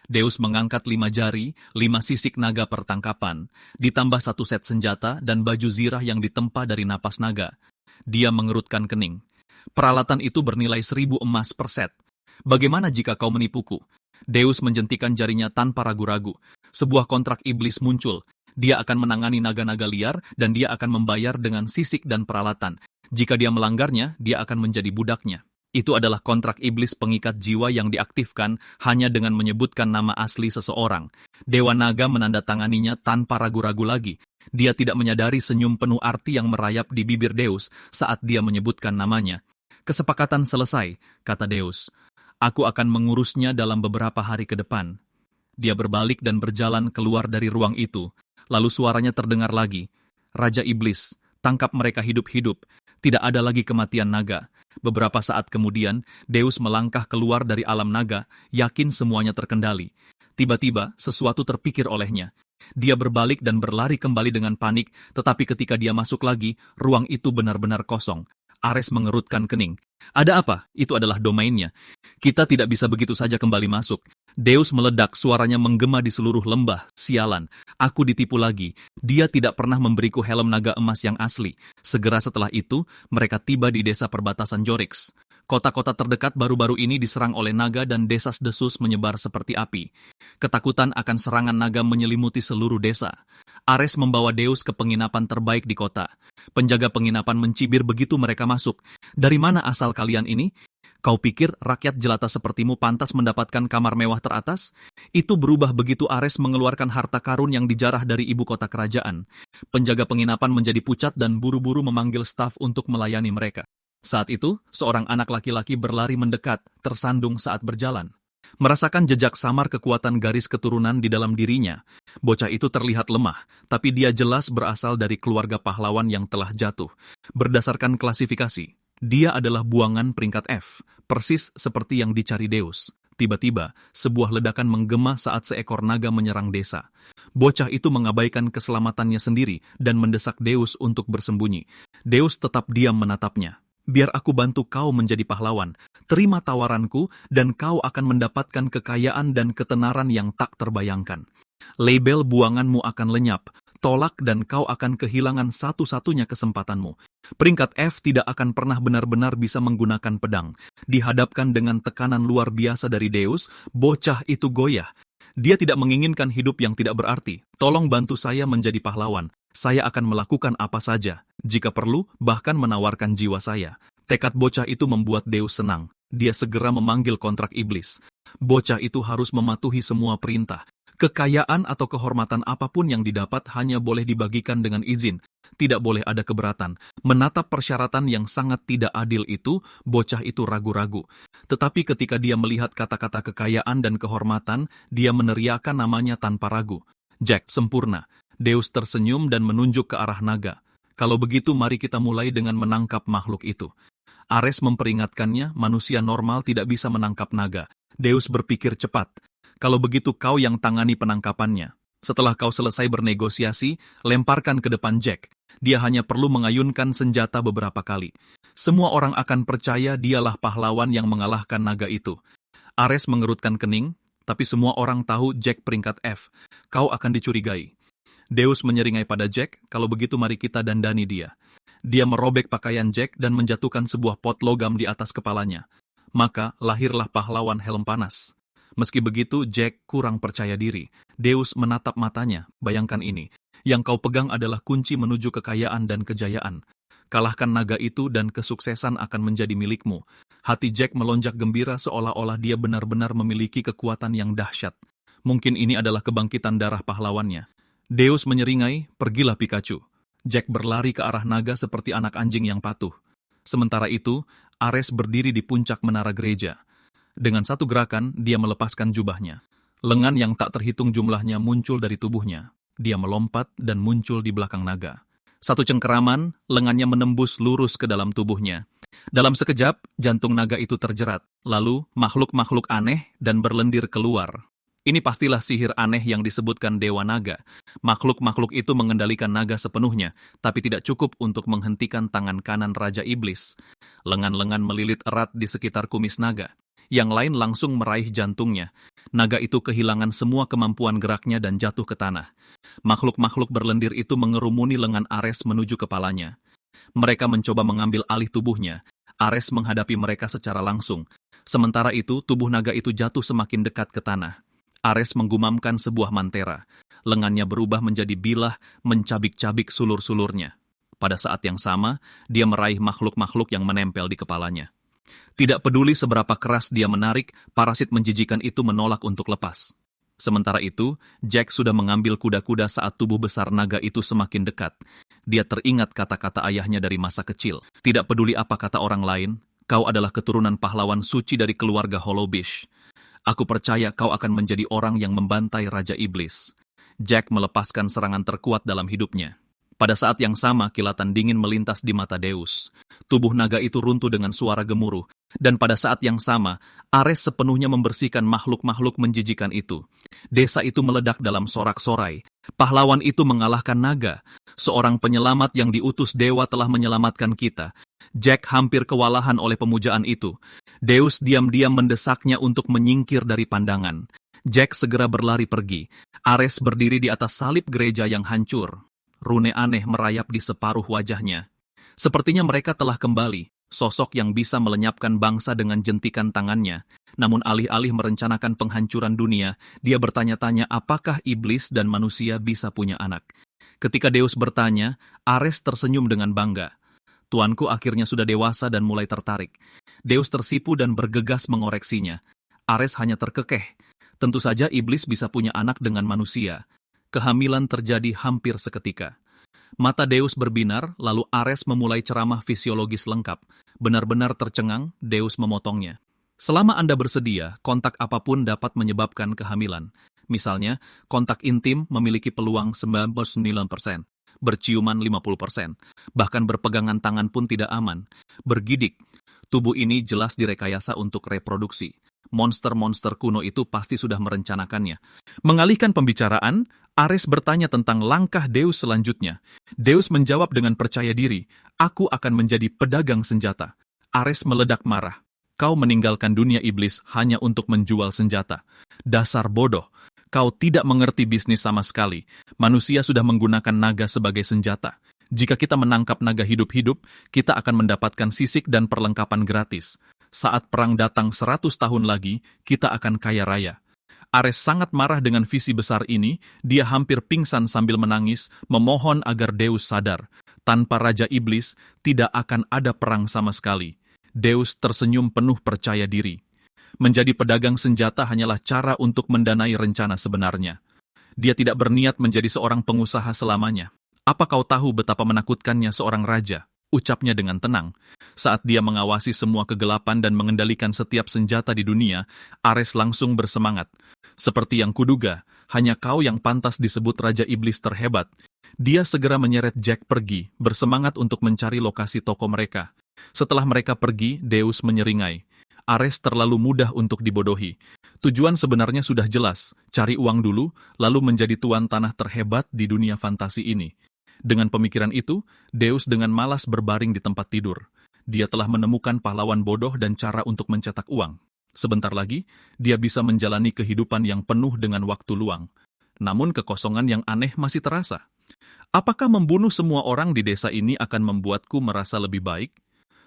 Deus mengangkat 5 jari, 5 sisik naga pertangkapan, ditambah 1 set senjata dan baju zirah yang ditempa dari napas naga. Dia mengerutkan kening. Peralatan itu bernilai 1000 emas per set. Bagaimana jika kau menipuku? Deus menjentikan jarinya tanpa ragu-ragu. Sebuah kontrak iblis muncul. Dia akan menangani naga-naga liar dan dia akan membayar dengan sisik dan peralatan. Jika dia melanggarnya, dia akan menjadi budaknya. Itu adalah kontrak iblis pengikat jiwa yang diaktifkan hanya dengan menyebutkan nama asli seseorang. Dewa Naga menandatanganinya tanpa ragu-ragu lagi. Dia tidak menyadari senyum penuh arti yang merayap di bibir Deus saat dia menyebutkan namanya. Kesepakatan selesai, kata Deus. Aku akan mengurusnya dalam beberapa hari ke depan. Dia berbalik dan berjalan keluar dari ruang itu. Lalu suaranya terdengar lagi. Raja Iblis, tangkap mereka hidup-hidup. Tidak ada lagi kematian naga. Beberapa saat kemudian, Deus melangkah keluar dari alam naga, yakin semuanya terkendali. Tiba-tiba, sesuatu terpikir olehnya. Dia berbalik dan berlari kembali dengan panik, tetapi ketika dia masuk lagi, ruang itu benar-benar kosong. Ares mengerutkan kening. Ada apa? Itu adalah domainnya. Kita tidak bisa begitu saja kembali masuk. Deus meledak, suaranya menggema di seluruh lembah. Sialan, aku ditipu lagi. Dia tidak pernah memberiku helm naga emas yang asli. Segera setelah itu, mereka tiba di desa perbatasan Jorix. Kota-kota terdekat baru-baru ini diserang oleh naga dan desas-desus menyebar seperti api. Ketakutan akan serangan naga menyelimuti seluruh desa. Ares membawa Deus ke penginapan terbaik di kota. Penjaga penginapan mencibir begitu mereka masuk. Dari mana asal kalian ini? Kau pikir rakyat jelata sepertimu pantas mendapatkan kamar mewah teratas? Itu berubah begitu Ares mengeluarkan harta karun yang dijarah dari ibu kota kerajaan. Penjaga penginapan menjadi pucat dan buru-buru memanggil staf untuk melayani mereka. Saat itu, seorang anak laki-laki berlari mendekat, tersandung saat berjalan. Merasakan jejak samar kekuatan garis keturunan di dalam dirinya, bocah itu terlihat lemah, tapi dia jelas berasal dari keluarga pahlawan yang telah jatuh. Berdasarkan klasifikasi, dia adalah buangan peringkat F, persis seperti yang dicari Deus. Tiba-tiba, sebuah ledakan menggema saat seekor naga menyerang desa. Bocah itu mengabaikan keselamatannya sendiri dan mendesak Deus untuk bersembunyi. Deus tetap diam menatapnya. Biar aku bantu kau menjadi pahlawan. Terima tawaranku dan kau akan mendapatkan kekayaan dan ketenaran yang tak terbayangkan. Label buanganmu akan lenyap. Tolak dan kau akan kehilangan satu-satunya kesempatanmu. Peringkat F tidak akan pernah benar-benar bisa menggunakan pedang. Dihadapkan dengan tekanan luar biasa dari Deus, bocah itu goyah. Dia tidak menginginkan hidup yang tidak berarti. Tolong bantu saya menjadi pahlawan. Saya akan melakukan apa saja. Jika perlu, bahkan menawarkan jiwa saya. Tekad bocah itu membuat Deus senang. Dia segera memanggil kontrak iblis. Bocah itu harus mematuhi semua perintah. Kekayaan atau kehormatan apapun yang didapat hanya boleh dibagikan dengan izin. Tidak boleh ada keberatan. Menatap persyaratan yang sangat tidak adil itu, bocah itu ragu-ragu. Tetapi ketika dia melihat kata-kata kekayaan dan kehormatan, dia meneriakkan namanya tanpa ragu. Jack, sempurna. Deus tersenyum dan menunjuk ke arah naga. Kalau begitu mari kita mulai dengan menangkap makhluk itu. Ares memperingatkannya, manusia normal tidak bisa menangkap naga. Deus berpikir cepat. Kalau begitu kau yang tangani penangkapannya. Setelah kau selesai bernegosiasi, lemparkan ke depan Jack. Dia hanya perlu mengayunkan senjata beberapa kali. Semua orang akan percaya dialah pahlawan yang mengalahkan naga itu. Ares mengerutkan kening, tapi semua orang tahu Jack peringkat F. Kau akan dicurigai. Deus menyeringai pada Jack, kalau begitu mari kita dandani dia. Dia merobek pakaian Jack dan menjatuhkan sebuah pot logam di atas kepalanya. Maka lahirlah pahlawan helm panas. Meski begitu, Jack kurang percaya diri. Deus menatap matanya, bayangkan ini. Yang kau pegang adalah kunci menuju kekayaan dan kejayaan. Kalahkan naga itu dan kesuksesan akan menjadi milikmu. Hati Jack melonjak gembira seolah-olah dia benar-benar memiliki kekuatan yang dahsyat. Mungkin ini adalah kebangkitan darah pahlawannya. Deus menyeringai, pergilah Pikachu. Jack berlari ke arah naga seperti anak anjing yang patuh. Sementara itu, Ares berdiri di puncak menara gereja. Dengan satu gerakan, dia melepaskan jubahnya. Lengan yang tak terhitung jumlahnya muncul dari tubuhnya. Dia melompat dan muncul di belakang naga. Satu cengkeraman, lengannya menembus lurus ke dalam tubuhnya. Dalam sekejap, jantung naga itu terjerat. Lalu, makhluk-makhluk aneh dan berlendir keluar. Ini pastilah sihir aneh yang disebutkan Dewa Naga. Makhluk-makhluk itu mengendalikan naga sepenuhnya, tapi tidak cukup untuk menghentikan tangan kanan Raja Iblis. Lengan-lengan melilit erat di sekitar kumis naga. Yang lain langsung meraih jantungnya. Naga itu kehilangan semua kemampuan geraknya dan jatuh ke tanah. Makhluk-makhluk berlendir itu mengerumuni lengan Ares menuju kepalanya. Mereka mencoba mengambil alih tubuhnya. Ares menghadapi mereka secara langsung. Sementara itu, tubuh naga itu jatuh semakin dekat ke tanah. Ares menggumamkan sebuah mantera. Lengannya berubah menjadi bilah, mencabik-cabik sulur-sulurnya. Pada saat yang sama, dia meraih makhluk-makhluk yang menempel di kepalanya. Tidak peduli seberapa keras dia menarik, parasit menjijikan itu menolak untuk lepas. Sementara itu, Jack sudah mengambil kuda-kuda saat tubuh besar naga itu semakin dekat. Dia teringat kata-kata ayahnya dari masa kecil. Tidak peduli apa kata orang lain, kau adalah keturunan pahlawan suci dari keluarga Hollowbish. Aku percaya kau akan menjadi orang yang membantai Raja Iblis. Jack melepaskan serangan terkuat dalam hidupnya. Pada saat yang sama, kilatan dingin melintas di mata Deus. Tubuh naga itu runtuh dengan suara gemuruh. Dan pada saat yang sama, Ares sepenuhnya membersihkan makhluk-makhluk menjijikan itu. Desa itu meledak dalam sorak-sorai. Pahlawan itu mengalahkan naga. Seorang penyelamat yang diutus dewa telah menyelamatkan kita. Jack hampir kewalahan oleh pemujaan itu. Deus diam-diam mendesaknya untuk menyingkir dari pandangan. Jack segera berlari pergi. Ares berdiri di atas salib gereja yang hancur. Rune aneh merayap di separuh wajahnya. Sepertinya mereka telah kembali, sosok yang bisa melenyapkan bangsa dengan jentikan tangannya. Namun alih-alih merencanakan penghancuran dunia, dia bertanya-tanya apakah iblis dan manusia bisa punya anak. Ketika Deus bertanya, Ares tersenyum dengan bangga. Tuanku akhirnya sudah dewasa dan mulai tertarik. Deus tersipu dan bergegas mengoreksinya. Ares hanya terkekeh. Tentu saja iblis bisa punya anak dengan manusia. Kehamilan terjadi hampir seketika. Mata Deus berbinar, lalu Ares memulai ceramah fisiologis lengkap. Benar-benar tercengang, Deus memotongnya. Selama Anda bersedia, kontak apapun dapat menyebabkan kehamilan. Misalnya, kontak intim memiliki peluang 99%, berciuman 50%, bahkan berpegangan tangan pun tidak aman. Bergidik, tubuh ini jelas direkayasa untuk reproduksi. Monster-monster kuno itu pasti sudah merencanakannya. Mengalihkan pembicaraan, Ares bertanya tentang langkah Deus selanjutnya. Deus menjawab dengan percaya diri, aku akan menjadi pedagang senjata. Ares meledak marah. Kau meninggalkan dunia iblis hanya untuk menjual senjata. Dasar bodoh. Kau tidak mengerti bisnis sama sekali. Manusia sudah menggunakan naga sebagai senjata. Jika kita menangkap naga hidup-hidup, kita akan mendapatkan sisik dan perlengkapan gratis. Saat perang datang 100 tahun lagi, kita akan kaya raya. Ares sangat marah dengan visi besar ini, dia hampir pingsan sambil menangis, memohon agar Deus sadar. Tanpa Raja Iblis, tidak akan ada perang sama sekali. Deus tersenyum penuh percaya diri. Menjadi pedagang senjata hanyalah cara untuk mendanai rencana sebenarnya. Dia tidak berniat menjadi seorang pengusaha selamanya. Apa kau tahu betapa menakutkannya seorang raja? Ucapnya dengan tenang. Saat dia mengawasi semua kegelapan dan mengendalikan setiap senjata di dunia, Ares langsung bersemangat. Seperti yang kuduga, hanya kau yang pantas disebut Raja Iblis terhebat. Dia segera menyeret Jack pergi, bersemangat untuk mencari lokasi toko mereka. Setelah mereka pergi, Deus menyeringai. Ares terlalu mudah untuk dibodohi. Tujuan sebenarnya sudah jelas, cari uang dulu, lalu menjadi tuan tanah terhebat di dunia fantasi ini. Dengan pemikiran itu, Deus dengan malas berbaring di tempat tidur. Dia telah menemukan pahlawan bodoh dan cara untuk mencetak uang. Sebentar lagi, dia bisa menjalani kehidupan yang penuh dengan waktu luang. Namun kekosongan yang aneh masih terasa. Apakah membunuh semua orang di desa ini akan membuatku merasa lebih baik?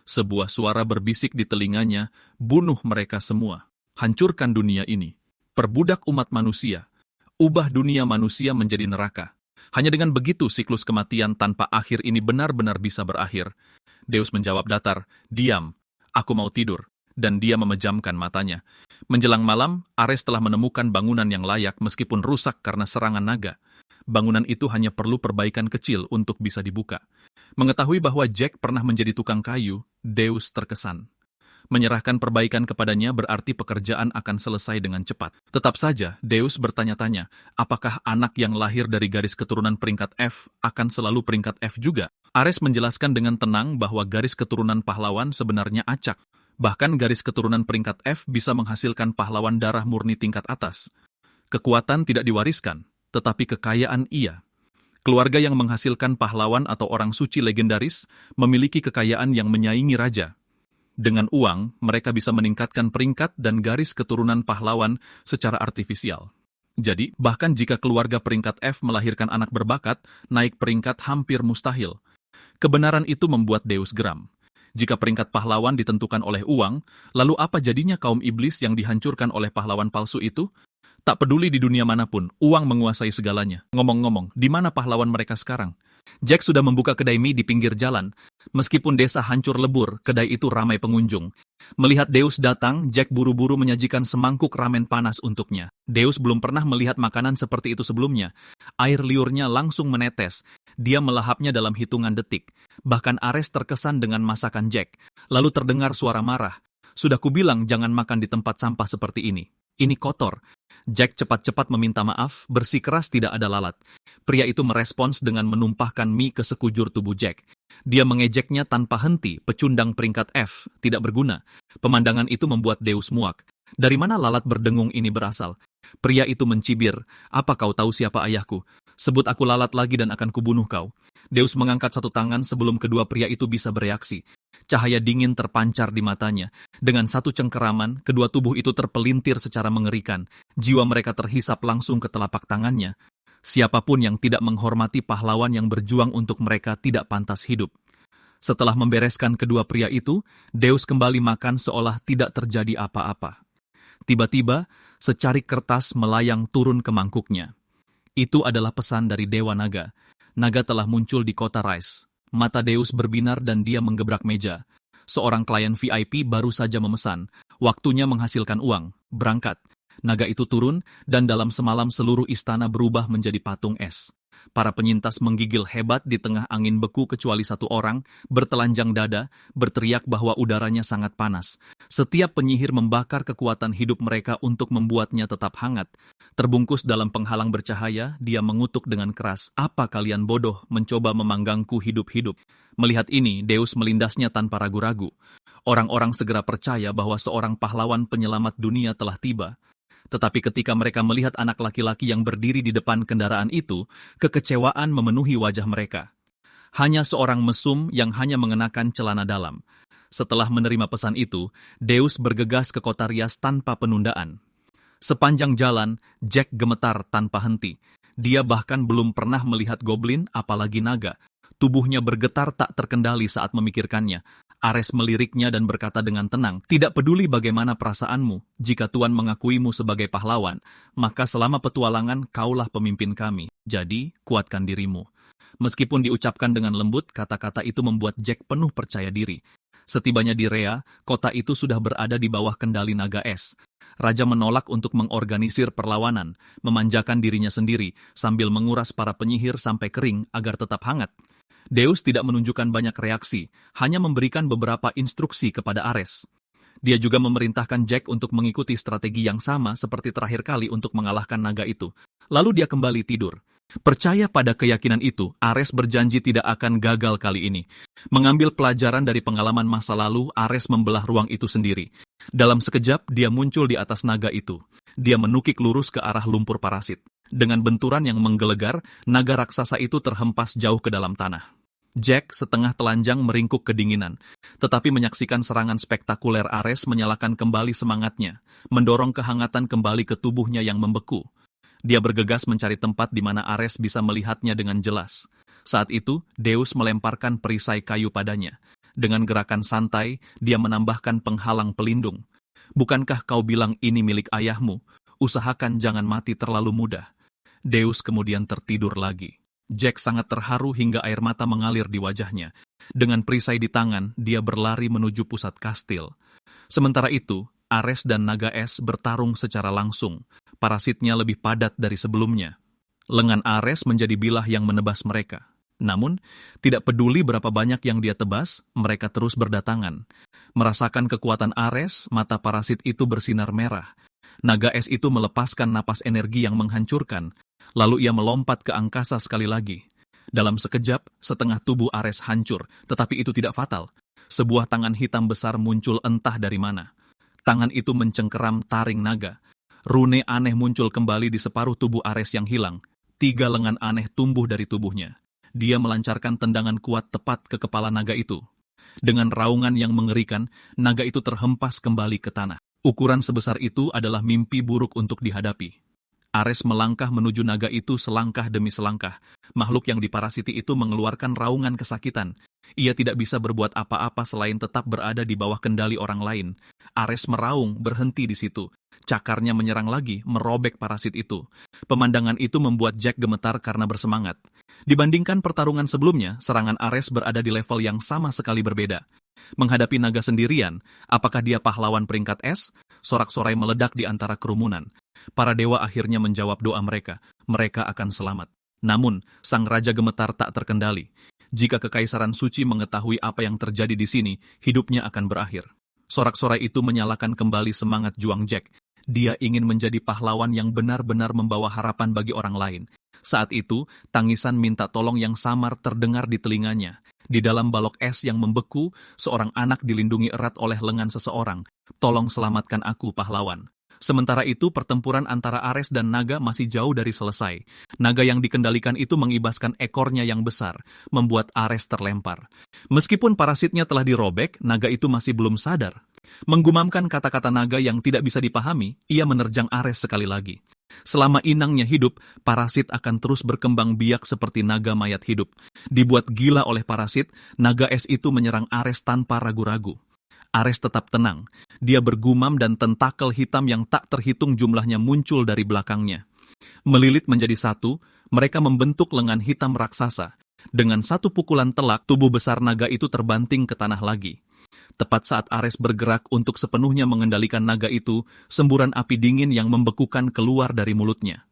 Sebuah suara berbisik di telinganya, bunuh mereka semua. Hancurkan dunia ini. Perbudak umat manusia. Ubah dunia manusia menjadi neraka. Hanya dengan begitu siklus kematian tanpa akhir ini benar-benar bisa berakhir. Deus menjawab datar, diam, aku mau tidur. Dan dia memejamkan matanya. Menjelang malam, Ares telah menemukan bangunan yang layak meskipun rusak karena serangan naga. Bangunan itu hanya perlu perbaikan kecil untuk bisa dibuka. Mengetahui bahwa Jack pernah menjadi tukang kayu, Deus terkesan. Menyerahkan perbaikan kepadanya berarti pekerjaan akan selesai dengan cepat. Tetap saja, Deus bertanya-tanya, apakah anak yang lahir dari garis keturunan peringkat F akan selalu peringkat F juga? Ares menjelaskan dengan tenang bahwa garis keturunan pahlawan sebenarnya acak. Bahkan garis keturunan peringkat F bisa menghasilkan pahlawan darah murni tingkat atas. Kekuatan tidak diwariskan, tetapi kekayaan iya. Keluarga yang menghasilkan pahlawan atau orang suci legendaris memiliki kekayaan yang menyaingi raja. Dengan uang, mereka bisa meningkatkan peringkat dan garis keturunan pahlawan secara artifisial. Jadi, bahkan jika keluarga peringkat F melahirkan anak berbakat, naik peringkat hampir mustahil. Kebenaran itu membuat Deus geram. Jika peringkat pahlawan ditentukan oleh uang, lalu apa jadinya kaum iblis yang dihancurkan oleh pahlawan palsu itu? Tak peduli di dunia manapun, uang menguasai segalanya. Ngomong-ngomong, di mana pahlawan mereka sekarang? Jack sudah membuka kedai mie di pinggir jalan. Meskipun desa hancur lebur, kedai itu ramai pengunjung. Melihat Deus datang, Jack buru-buru menyajikan semangkuk ramen panas untuknya. Deus belum pernah melihat makanan seperti itu sebelumnya. Air liurnya langsung menetes. Dia melahapnya dalam hitungan detik. Bahkan Ares terkesan dengan masakan Jack. Lalu terdengar suara marah. Sudah kubilang jangan makan di tempat sampah seperti ini. Ini kotor. Jack cepat-cepat meminta maaf, bersikeras tidak ada lalat. Pria itu merespons dengan menumpahkan mie ke sekujur tubuh Jack. Dia mengejeknya tanpa henti, pecundang peringkat F, tidak berguna. Pemandangan itu membuat Deus muak. Dari mana lalat berdengung ini berasal? Pria itu mencibir, apa kau tahu siapa ayahku? Sebut aku lalat lagi dan akan kubunuh kau. Deus mengangkat satu tangan sebelum kedua pria itu bisa bereaksi. Cahaya dingin terpancar di matanya. Dengan satu cengkeraman, kedua tubuh itu terpelintir secara mengerikan. Jiwa mereka terhisap langsung ke telapak tangannya. Siapapun yang tidak menghormati pahlawan yang berjuang untuk mereka tidak pantas hidup. Setelah membereskan kedua pria itu, Deus kembali makan seolah tidak terjadi apa-apa. Tiba-tiba, secarik kertas melayang turun ke mangkuknya. Itu adalah pesan dari Dewa Naga. Naga telah muncul di kota Rice. Mata Deus berbinar dan dia menggebrak meja. Seorang klien VIP baru saja memesan. Waktunya menghasilkan uang. Berangkat. Naga itu turun dan dalam semalam seluruh istana berubah menjadi patung es. Para penyintas menggigil hebat di tengah angin beku kecuali satu orang, bertelanjang dada, berteriak bahwa udaranya sangat panas. Setiap penyihir membakar kekuatan hidup mereka untuk membuatnya tetap hangat. Terbungkus dalam penghalang bercahaya, dia mengutuk dengan keras, "Apa kalian bodoh mencoba memanggangku hidup-hidup?" Melihat ini, Deus melindasnya tanpa ragu-ragu. Orang-orang segera percaya bahwa seorang pahlawan penyelamat dunia telah tiba. Tetapi ketika mereka melihat anak laki-laki yang berdiri di depan kendaraan itu, kekecewaan memenuhi wajah mereka. Hanya seorang mesum yang hanya mengenakan celana dalam. Setelah menerima pesan itu, Deus bergegas ke kota Rias tanpa penundaan. Sepanjang jalan, Jack gemetar tanpa henti. Dia bahkan belum pernah melihat goblin, apalagi naga. Tubuhnya bergetar tak terkendali saat memikirkannya. Ares meliriknya dan berkata dengan tenang, "Tidak peduli bagaimana perasaanmu, jika Tuan mengakuimu sebagai pahlawan, maka selama petualangan kaulah pemimpin kami. Jadi, kuatkan dirimu." Meskipun diucapkan dengan lembut, kata-kata itu membuat Jack penuh percaya diri. Setibanya di Rea, kota itu sudah berada di bawah kendali naga es. Raja menolak untuk mengorganisir perlawanan, memanjakan dirinya sendiri, sambil menguras para penyihir sampai kering agar tetap hangat. Deus tidak menunjukkan banyak reaksi, hanya memberikan beberapa instruksi kepada Ares. Dia juga memerintahkan Jack untuk mengikuti strategi yang sama seperti terakhir kali untuk mengalahkan naga itu. Lalu dia kembali tidur. Percaya pada keyakinan itu, Ares berjanji tidak akan gagal kali ini. Mengambil pelajaran dari pengalaman masa lalu, Ares membelah ruang itu sendiri. Dalam sekejap, dia muncul di atas naga itu. Dia menukik lurus ke arah lumpur parasit. Dengan benturan yang menggelegar, naga raksasa itu terhempas jauh ke dalam tanah. Jack setengah telanjang meringkuk kedinginan, tetapi menyaksikan serangan spektakuler Ares menyalakan kembali semangatnya, mendorong kehangatan kembali ke tubuhnya yang membeku. Dia bergegas mencari tempat di mana Ares bisa melihatnya dengan jelas. Saat itu, Deus melemparkan perisai kayu padanya. Dengan gerakan santai, dia menambahkan penghalang pelindung. "Bukankah kau bilang ini milik ayahmu? Usahakan jangan mati terlalu mudah." Deus kemudian tertidur lagi. Jack sangat terharu hingga air mata mengalir di wajahnya. Dengan perisai di tangan, dia berlari menuju pusat kastil. Sementara itu, Ares dan naga es bertarung secara langsung. Parasitnya lebih padat dari sebelumnya. Lengan Ares menjadi bilah yang menebas mereka. Namun, tidak peduli berapa banyak yang dia tebas, mereka terus berdatangan. Merasakan kekuatan Ares, mata parasit itu bersinar merah. Naga es itu melepaskan napas energi yang menghancurkan, lalu ia melompat ke angkasa sekali lagi. Dalam sekejap, setengah tubuh Ares hancur, tetapi itu tidak fatal. Sebuah tangan hitam besar muncul entah dari mana. Tangan itu mencengkeram taring naga. Rune aneh muncul kembali di separuh tubuh Ares yang hilang. 3 lengan aneh tumbuh dari tubuhnya. Dia melancarkan tendangan kuat tepat ke kepala naga itu. Dengan raungan yang mengerikan, naga itu terhempas kembali ke tanah. Ukuran sebesar itu adalah mimpi buruk untuk dihadapi. Ares melangkah menuju naga itu selangkah demi selangkah. Makhluk yang diparasiti itu mengeluarkan raungan kesakitan. Ia tidak bisa berbuat apa-apa selain tetap berada di bawah kendali orang lain. Ares meraung, berhenti di situ. Cakarnya menyerang lagi, merobek parasit itu. Pemandangan itu membuat Jack gemetar karena bersemangat. Dibandingkan pertarungan sebelumnya, serangan Ares berada di level yang sama sekali berbeda. Menghadapi naga sendirian, apakah dia pahlawan peringkat es? Sorak-sorai meledak di antara kerumunan. Para dewa akhirnya menjawab doa mereka. Mereka akan selamat. Namun, sang raja gemetar tak terkendali. Jika Kekaisaran Suci mengetahui apa yang terjadi di sini, hidupnya akan berakhir. Sorak-sorai itu menyalakan kembali semangat juang Jack. Dia ingin menjadi pahlawan yang benar-benar membawa harapan bagi orang lain. Saat itu, tangisan minta tolong yang samar terdengar di telinganya. Di dalam balok es yang membeku, seorang anak dilindungi erat oleh lengan seseorang. Tolong selamatkan aku, pahlawan. Sementara itu, pertempuran antara Ares dan naga masih jauh dari selesai. Naga yang dikendalikan itu mengibaskan ekornya yang besar, membuat Ares terlempar. Meskipun parasitnya telah dirobek, naga itu masih belum sadar. Menggumamkan kata-kata naga yang tidak bisa dipahami, ia menerjang Ares sekali lagi. Selama inangnya hidup, parasit akan terus berkembang biak seperti naga mayat hidup. Dibuat gila oleh parasit, naga es itu menyerang Ares tanpa ragu-ragu. Ares tetap tenang. Dia bergumam dan tentakel hitam yang tak terhitung jumlahnya muncul dari belakangnya. Melilit menjadi satu, mereka membentuk lengan hitam raksasa. Dengan satu pukulan telak, tubuh besar naga itu terbanting ke tanah lagi. Tepat saat Ares bergerak untuk sepenuhnya mengendalikan naga itu, semburan api dingin yang membekukan keluar dari mulutnya.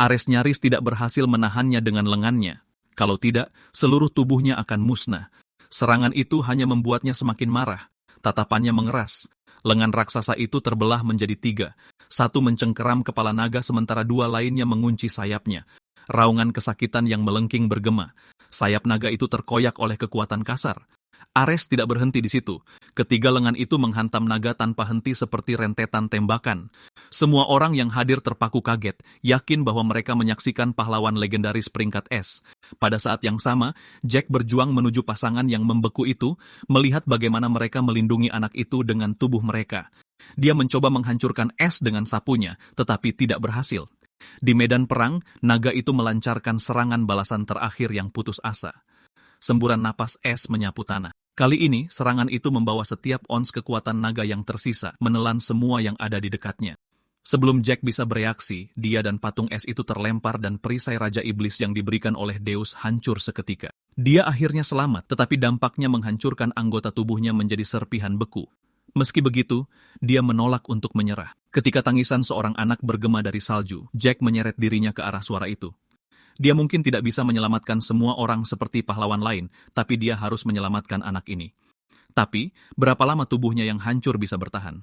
Ares nyaris tidak berhasil menahannya dengan lengannya. Kalau tidak, seluruh tubuhnya akan musnah. Serangan itu hanya membuatnya semakin marah. Tatapannya mengeras. Lengan raksasa itu terbelah menjadi 3. Satu mencengkeram kepala naga sementara 2 lainnya mengunci sayapnya. Raungan kesakitan yang melengking bergema. Sayap naga itu terkoyak oleh kekuatan kasar. Ares tidak berhenti di situ. Ketiga lengan itu menghantam naga tanpa henti seperti rentetan tembakan. Semua orang yang hadir terpaku kaget, yakin bahwa mereka menyaksikan pahlawan legendaris peringkat es. Pada saat yang sama, Jack berjuang menuju pasangan yang membeku itu, melihat bagaimana mereka melindungi anak itu dengan tubuh mereka. Dia mencoba menghancurkan es dengan sapunya, tetapi tidak berhasil. Di medan perang, naga itu melancarkan serangan balasan terakhir yang putus asa. Semburan napas es menyapu tanah. Kali ini, serangan itu membawa setiap ons kekuatan naga yang tersisa, menelan semua yang ada di dekatnya. Sebelum Jack bisa bereaksi, dia dan patung es itu terlempar dan perisai Raja Iblis yang diberikan oleh Deus hancur seketika. Dia akhirnya selamat, tetapi dampaknya menghancurkan anggota tubuhnya menjadi serpihan beku. Meski begitu, dia menolak untuk menyerah. Ketika tangisan seorang anak bergema dari salju, Jack menyeret dirinya ke arah suara itu. Dia mungkin tidak bisa menyelamatkan semua orang seperti pahlawan lain, tapi dia harus menyelamatkan anak ini. Tapi, berapa lama tubuhnya yang hancur bisa bertahan?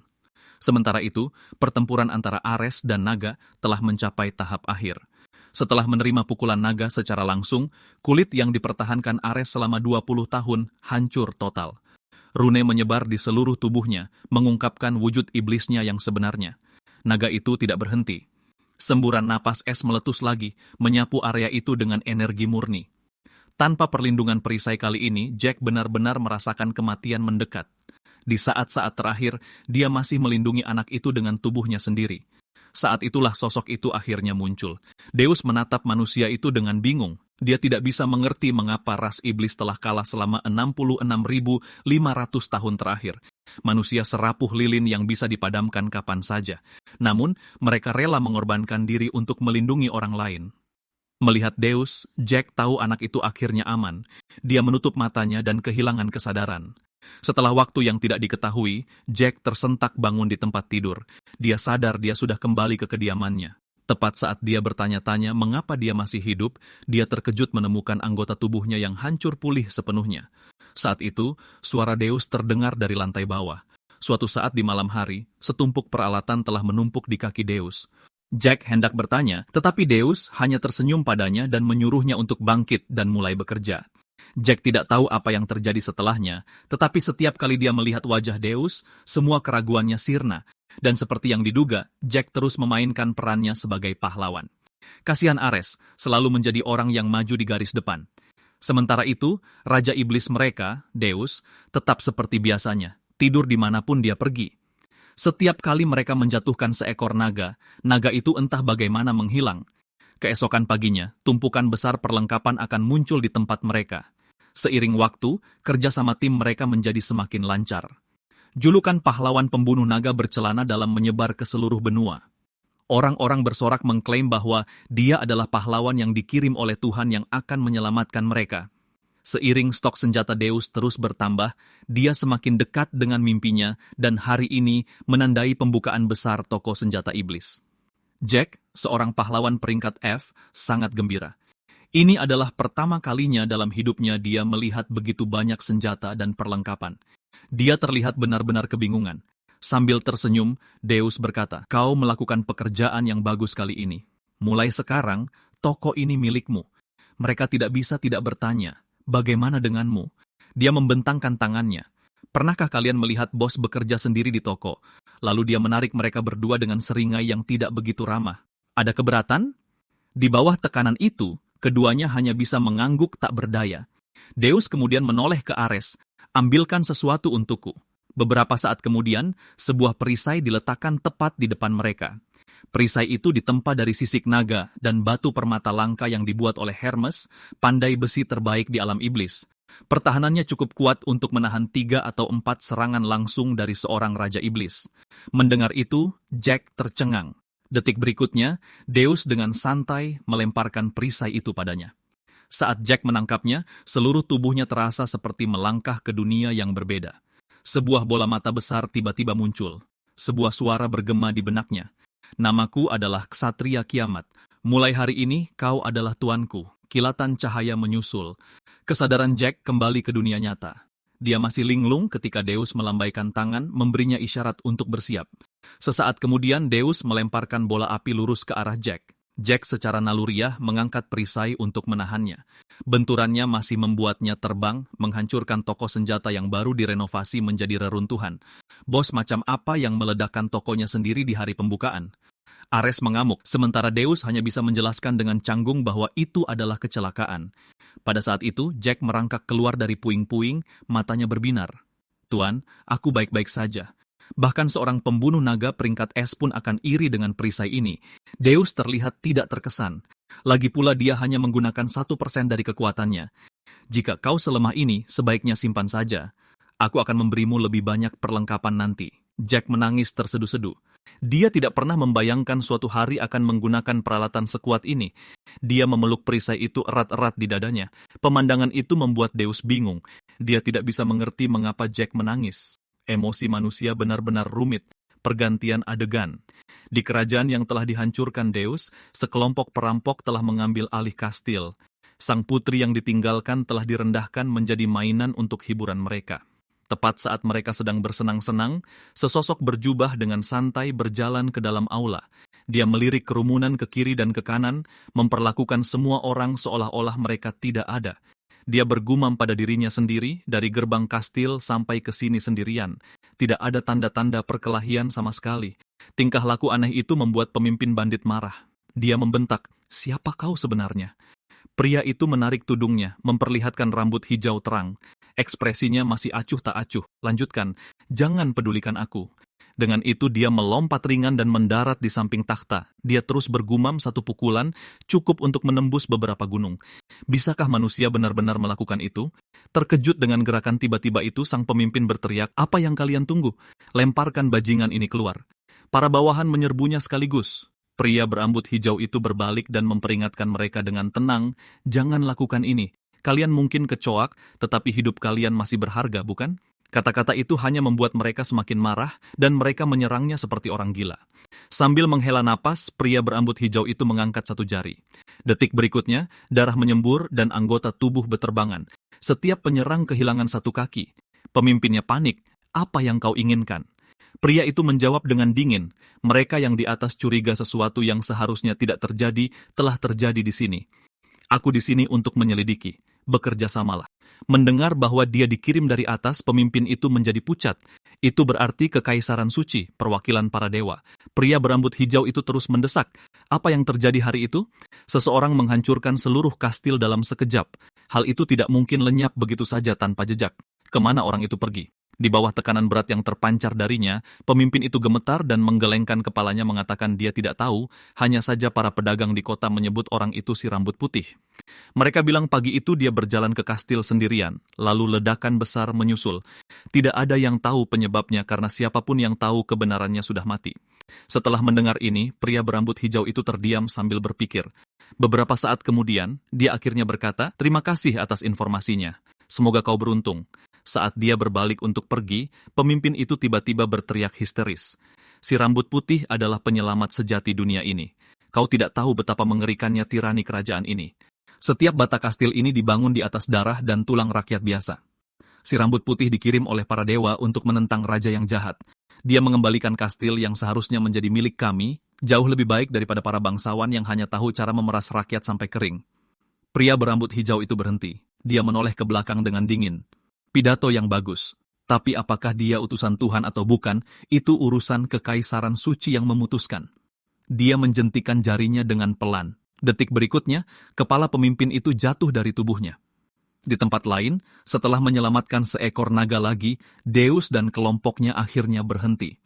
Sementara itu, pertempuran antara Ares dan naga telah mencapai tahap akhir. Setelah menerima pukulan naga secara langsung, kulit yang dipertahankan Ares selama 20 tahun hancur total. Rune menyebar di seluruh tubuhnya, mengungkapkan wujud iblisnya yang sebenarnya. Naga itu tidak berhenti. Semburan napas es meletus lagi, menyapu area itu dengan energi murni. Tanpa perlindungan perisai kali ini, Jack benar-benar merasakan kematian mendekat. Di saat-saat terakhir, dia masih melindungi anak itu dengan tubuhnya sendiri. Saat itulah sosok itu akhirnya muncul. Deus menatap manusia itu dengan bingung. Dia tidak bisa mengerti mengapa ras iblis telah kalah selama 66.500 tahun terakhir. Manusia serapuh lilin yang bisa dipadamkan kapan saja. Namun, mereka rela mengorbankan diri untuk melindungi orang lain. Melihat Deus, Jack tahu anak itu akhirnya aman. Dia menutup matanya dan kehilangan kesadaran. Setelah waktu yang tidak diketahui, Jack tersentak bangun di tempat tidur. Dia sadar dia sudah kembali ke kediamannya. Tepat saat dia bertanya-tanya mengapa dia masih hidup, dia terkejut menemukan anggota tubuhnya yang hancur pulih sepenuhnya. Saat itu, suara Deus terdengar dari lantai bawah. Suatu saat di malam hari, setumpuk peralatan telah menumpuk di kaki Deus. Jack hendak bertanya, tetapi Deus hanya tersenyum padanya dan menyuruhnya untuk bangkit dan mulai bekerja. Jack tidak tahu apa yang terjadi setelahnya, tetapi setiap kali dia melihat wajah Deus, semua keraguannya sirna. Dan seperti yang diduga, Jack terus memainkan perannya sebagai pahlawan. Kasihan Ares, selalu menjadi orang yang maju di garis depan. Sementara itu, Raja Iblis mereka, Deus, tetap seperti biasanya, tidur dimanapun dia pergi. Setiap kali mereka menjatuhkan seekor naga, naga itu entah bagaimana menghilang. Keesokan paginya, tumpukan besar perlengkapan akan muncul di tempat mereka. Seiring waktu, kerjasama tim mereka menjadi semakin lancar. Julukan pahlawan pembunuh naga bercelana dalam menyebar ke seluruh benua. Orang-orang bersorak mengklaim bahwa dia adalah pahlawan yang dikirim oleh Tuhan yang akan menyelamatkan mereka. Seiring stok senjata Deus terus bertambah, dia semakin dekat dengan mimpinya dan hari ini menandai pembukaan besar toko senjata iblis. Jack, seorang pahlawan peringkat F, sangat gembira. Ini adalah pertama kalinya dalam hidupnya dia melihat begitu banyak senjata dan perlengkapan. Dia terlihat benar-benar kebingungan. Sambil tersenyum, Deus berkata, "Kau melakukan pekerjaan yang bagus kali ini. Mulai sekarang, toko ini milikmu." Mereka tidak bisa tidak bertanya, "Bagaimana denganmu?" Dia membentangkan tangannya. Pernahkah kalian melihat bos bekerja sendiri di toko? Lalu dia menarik mereka berdua dengan seringai yang tidak begitu ramah. Ada keberatan? Di bawah tekanan itu, keduanya hanya bisa mengangguk tak berdaya. Deus kemudian menoleh ke Ares, "Ambilkan sesuatu untukku." Beberapa saat kemudian, sebuah perisai diletakkan tepat di depan mereka. Perisai itu ditempa dari sisik naga dan batu permata langka yang dibuat oleh Hermes, pandai besi terbaik di alam iblis. Pertahanannya cukup kuat untuk menahan 3 atau 4 serangan langsung dari seorang raja iblis. Mendengar itu, Jack tercengang. Detik berikutnya, Deus dengan santai melemparkan perisai itu padanya. Saat Jack menangkapnya, seluruh tubuhnya terasa seperti melangkah ke dunia yang berbeda. Sebuah bola mata besar tiba-tiba muncul. Sebuah suara bergema di benaknya. "Namaku adalah Ksatria Kiamat. Mulai hari ini kau adalah tuanku." Kilatan cahaya menyusul. Kesadaran Jack kembali ke dunia nyata. Dia masih linglung ketika Deus melambaikan tangan memberinya isyarat untuk bersiap. Sesaat kemudian Deus melemparkan bola api lurus ke arah Jack. Jack secara naluriah mengangkat perisai untuk menahannya. Benturannya masih membuatnya terbang, menghancurkan toko senjata yang baru direnovasi menjadi reruntuhan. Bos macam apa yang meledakkan tokonya sendiri di hari pembukaan? Ares mengamuk, sementara Deus hanya bisa menjelaskan dengan canggung bahwa itu adalah kecelakaan. Pada saat itu, Jack merangkak keluar dari puing-puing, matanya berbinar. "Tuan, aku baik-baik saja." Bahkan seorang pembunuh naga peringkat S pun akan iri dengan perisai ini. Deus terlihat tidak terkesan. Lagi pula dia hanya menggunakan 1% dari kekuatannya. "Jika kau selemah ini, sebaiknya simpan saja. Aku akan memberimu lebih banyak perlengkapan nanti." Jack menangis terseduh-seduh. Dia tidak pernah membayangkan suatu hari akan menggunakan peralatan sekuat ini. Dia memeluk perisai itu erat-erat di dadanya. Pemandangan itu membuat Deus bingung. Dia tidak bisa mengerti mengapa Jack menangis. Emosi manusia benar-benar rumit. Pergantian adegan. Di kerajaan yang telah dihancurkan Deus, sekelompok perampok telah mengambil alih kastil. Sang putri yang ditinggalkan telah direndahkan menjadi mainan untuk hiburan mereka. Tepat saat mereka sedang bersenang-senang, sesosok berjubah dengan santai berjalan ke dalam aula. Dia melirik kerumunan ke kiri dan ke kanan, memperlakukan semua orang seolah-olah mereka tidak ada. Dia bergumam pada dirinya sendiri, dari gerbang kastil sampai ke sini sendirian. Tidak ada tanda-tanda perkelahian sama sekali. Tingkah laku aneh itu membuat pemimpin bandit marah. Dia membentak, "Siapa kau sebenarnya?" Pria itu menarik tudungnya, memperlihatkan rambut hijau terang. Ekspresinya masih acuh tak acuh. "Lanjutkan, jangan pedulikan aku." Dengan itu dia melompat ringan dan mendarat di samping takhta. Dia terus bergumam satu pukulan, cukup untuk menembus beberapa gunung. Bisakah manusia benar-benar melakukan itu? Terkejut dengan gerakan tiba-tiba itu, sang pemimpin berteriak, "Apa yang kalian tunggu? Lemparkan bajingan ini keluar." Para bawahan menyerbunya sekaligus. Pria berambut hijau itu berbalik dan memperingatkan mereka dengan tenang, "Jangan lakukan ini. Kalian mungkin kecoak, tetapi hidup kalian masih berharga, bukan?" Kata-kata itu hanya membuat mereka semakin marah dan mereka menyerangnya seperti orang gila. Sambil menghela napas, pria berambut hijau itu mengangkat satu jari. Detik berikutnya, darah menyembur dan anggota tubuh beterbangan. Setiap penyerang kehilangan satu kaki. Pemimpinnya panik. Apa yang kau inginkan? Pria itu menjawab dengan dingin. Mereka yang di atas curiga sesuatu yang seharusnya tidak terjadi, telah terjadi di sini. Aku di sini untuk menyelidiki. Bekerja samalah. Mendengar bahwa dia dikirim dari atas, pemimpin itu menjadi pucat. Itu berarti kekaisaran suci, perwakilan para dewa. Pria berambut hijau itu terus mendesak. Apa yang terjadi hari itu? Seseorang menghancurkan seluruh kastil dalam sekejap. Hal itu tidak mungkin lenyap begitu saja tanpa jejak. Kemana orang itu pergi? Di bawah tekanan berat yang terpancar darinya, pemimpin itu gemetar dan menggelengkan kepalanya mengatakan dia tidak tahu, hanya saja para pedagang di kota menyebut orang itu si rambut putih. Mereka bilang pagi itu dia berjalan ke kastil sendirian, lalu ledakan besar menyusul. Tidak ada yang tahu penyebabnya karena siapapun yang tahu kebenarannya sudah mati. Setelah mendengar ini, pria berambut hijau itu terdiam sambil berpikir. Beberapa saat kemudian, dia akhirnya berkata, "Terima kasih atas informasinya. Semoga kau beruntung." Saat dia berbalik untuk pergi, pemimpin itu tiba-tiba berteriak histeris. Si rambut putih adalah penyelamat sejati dunia ini. Kau tidak tahu betapa mengerikannya tirani kerajaan ini. Setiap bata kastil ini dibangun di atas darah dan tulang rakyat biasa. Si rambut putih dikirim oleh para dewa untuk menentang raja yang jahat. Dia mengembalikan kastil yang seharusnya menjadi milik kami, jauh lebih baik daripada para bangsawan yang hanya tahu cara memeras rakyat sampai kering. Pria berambut hijau itu berhenti. Dia menoleh ke belakang dengan dingin. Pidato yang bagus, tapi apakah dia utusan Tuhan atau bukan, itu urusan kekaisaran suci yang memutuskan. Dia menjentikan jarinya dengan pelan. Detik berikutnya, kepala pemimpin itu jatuh dari tubuhnya. Di tempat lain, setelah menyelamatkan seekor naga lagi, Deus dan kelompoknya akhirnya berhenti.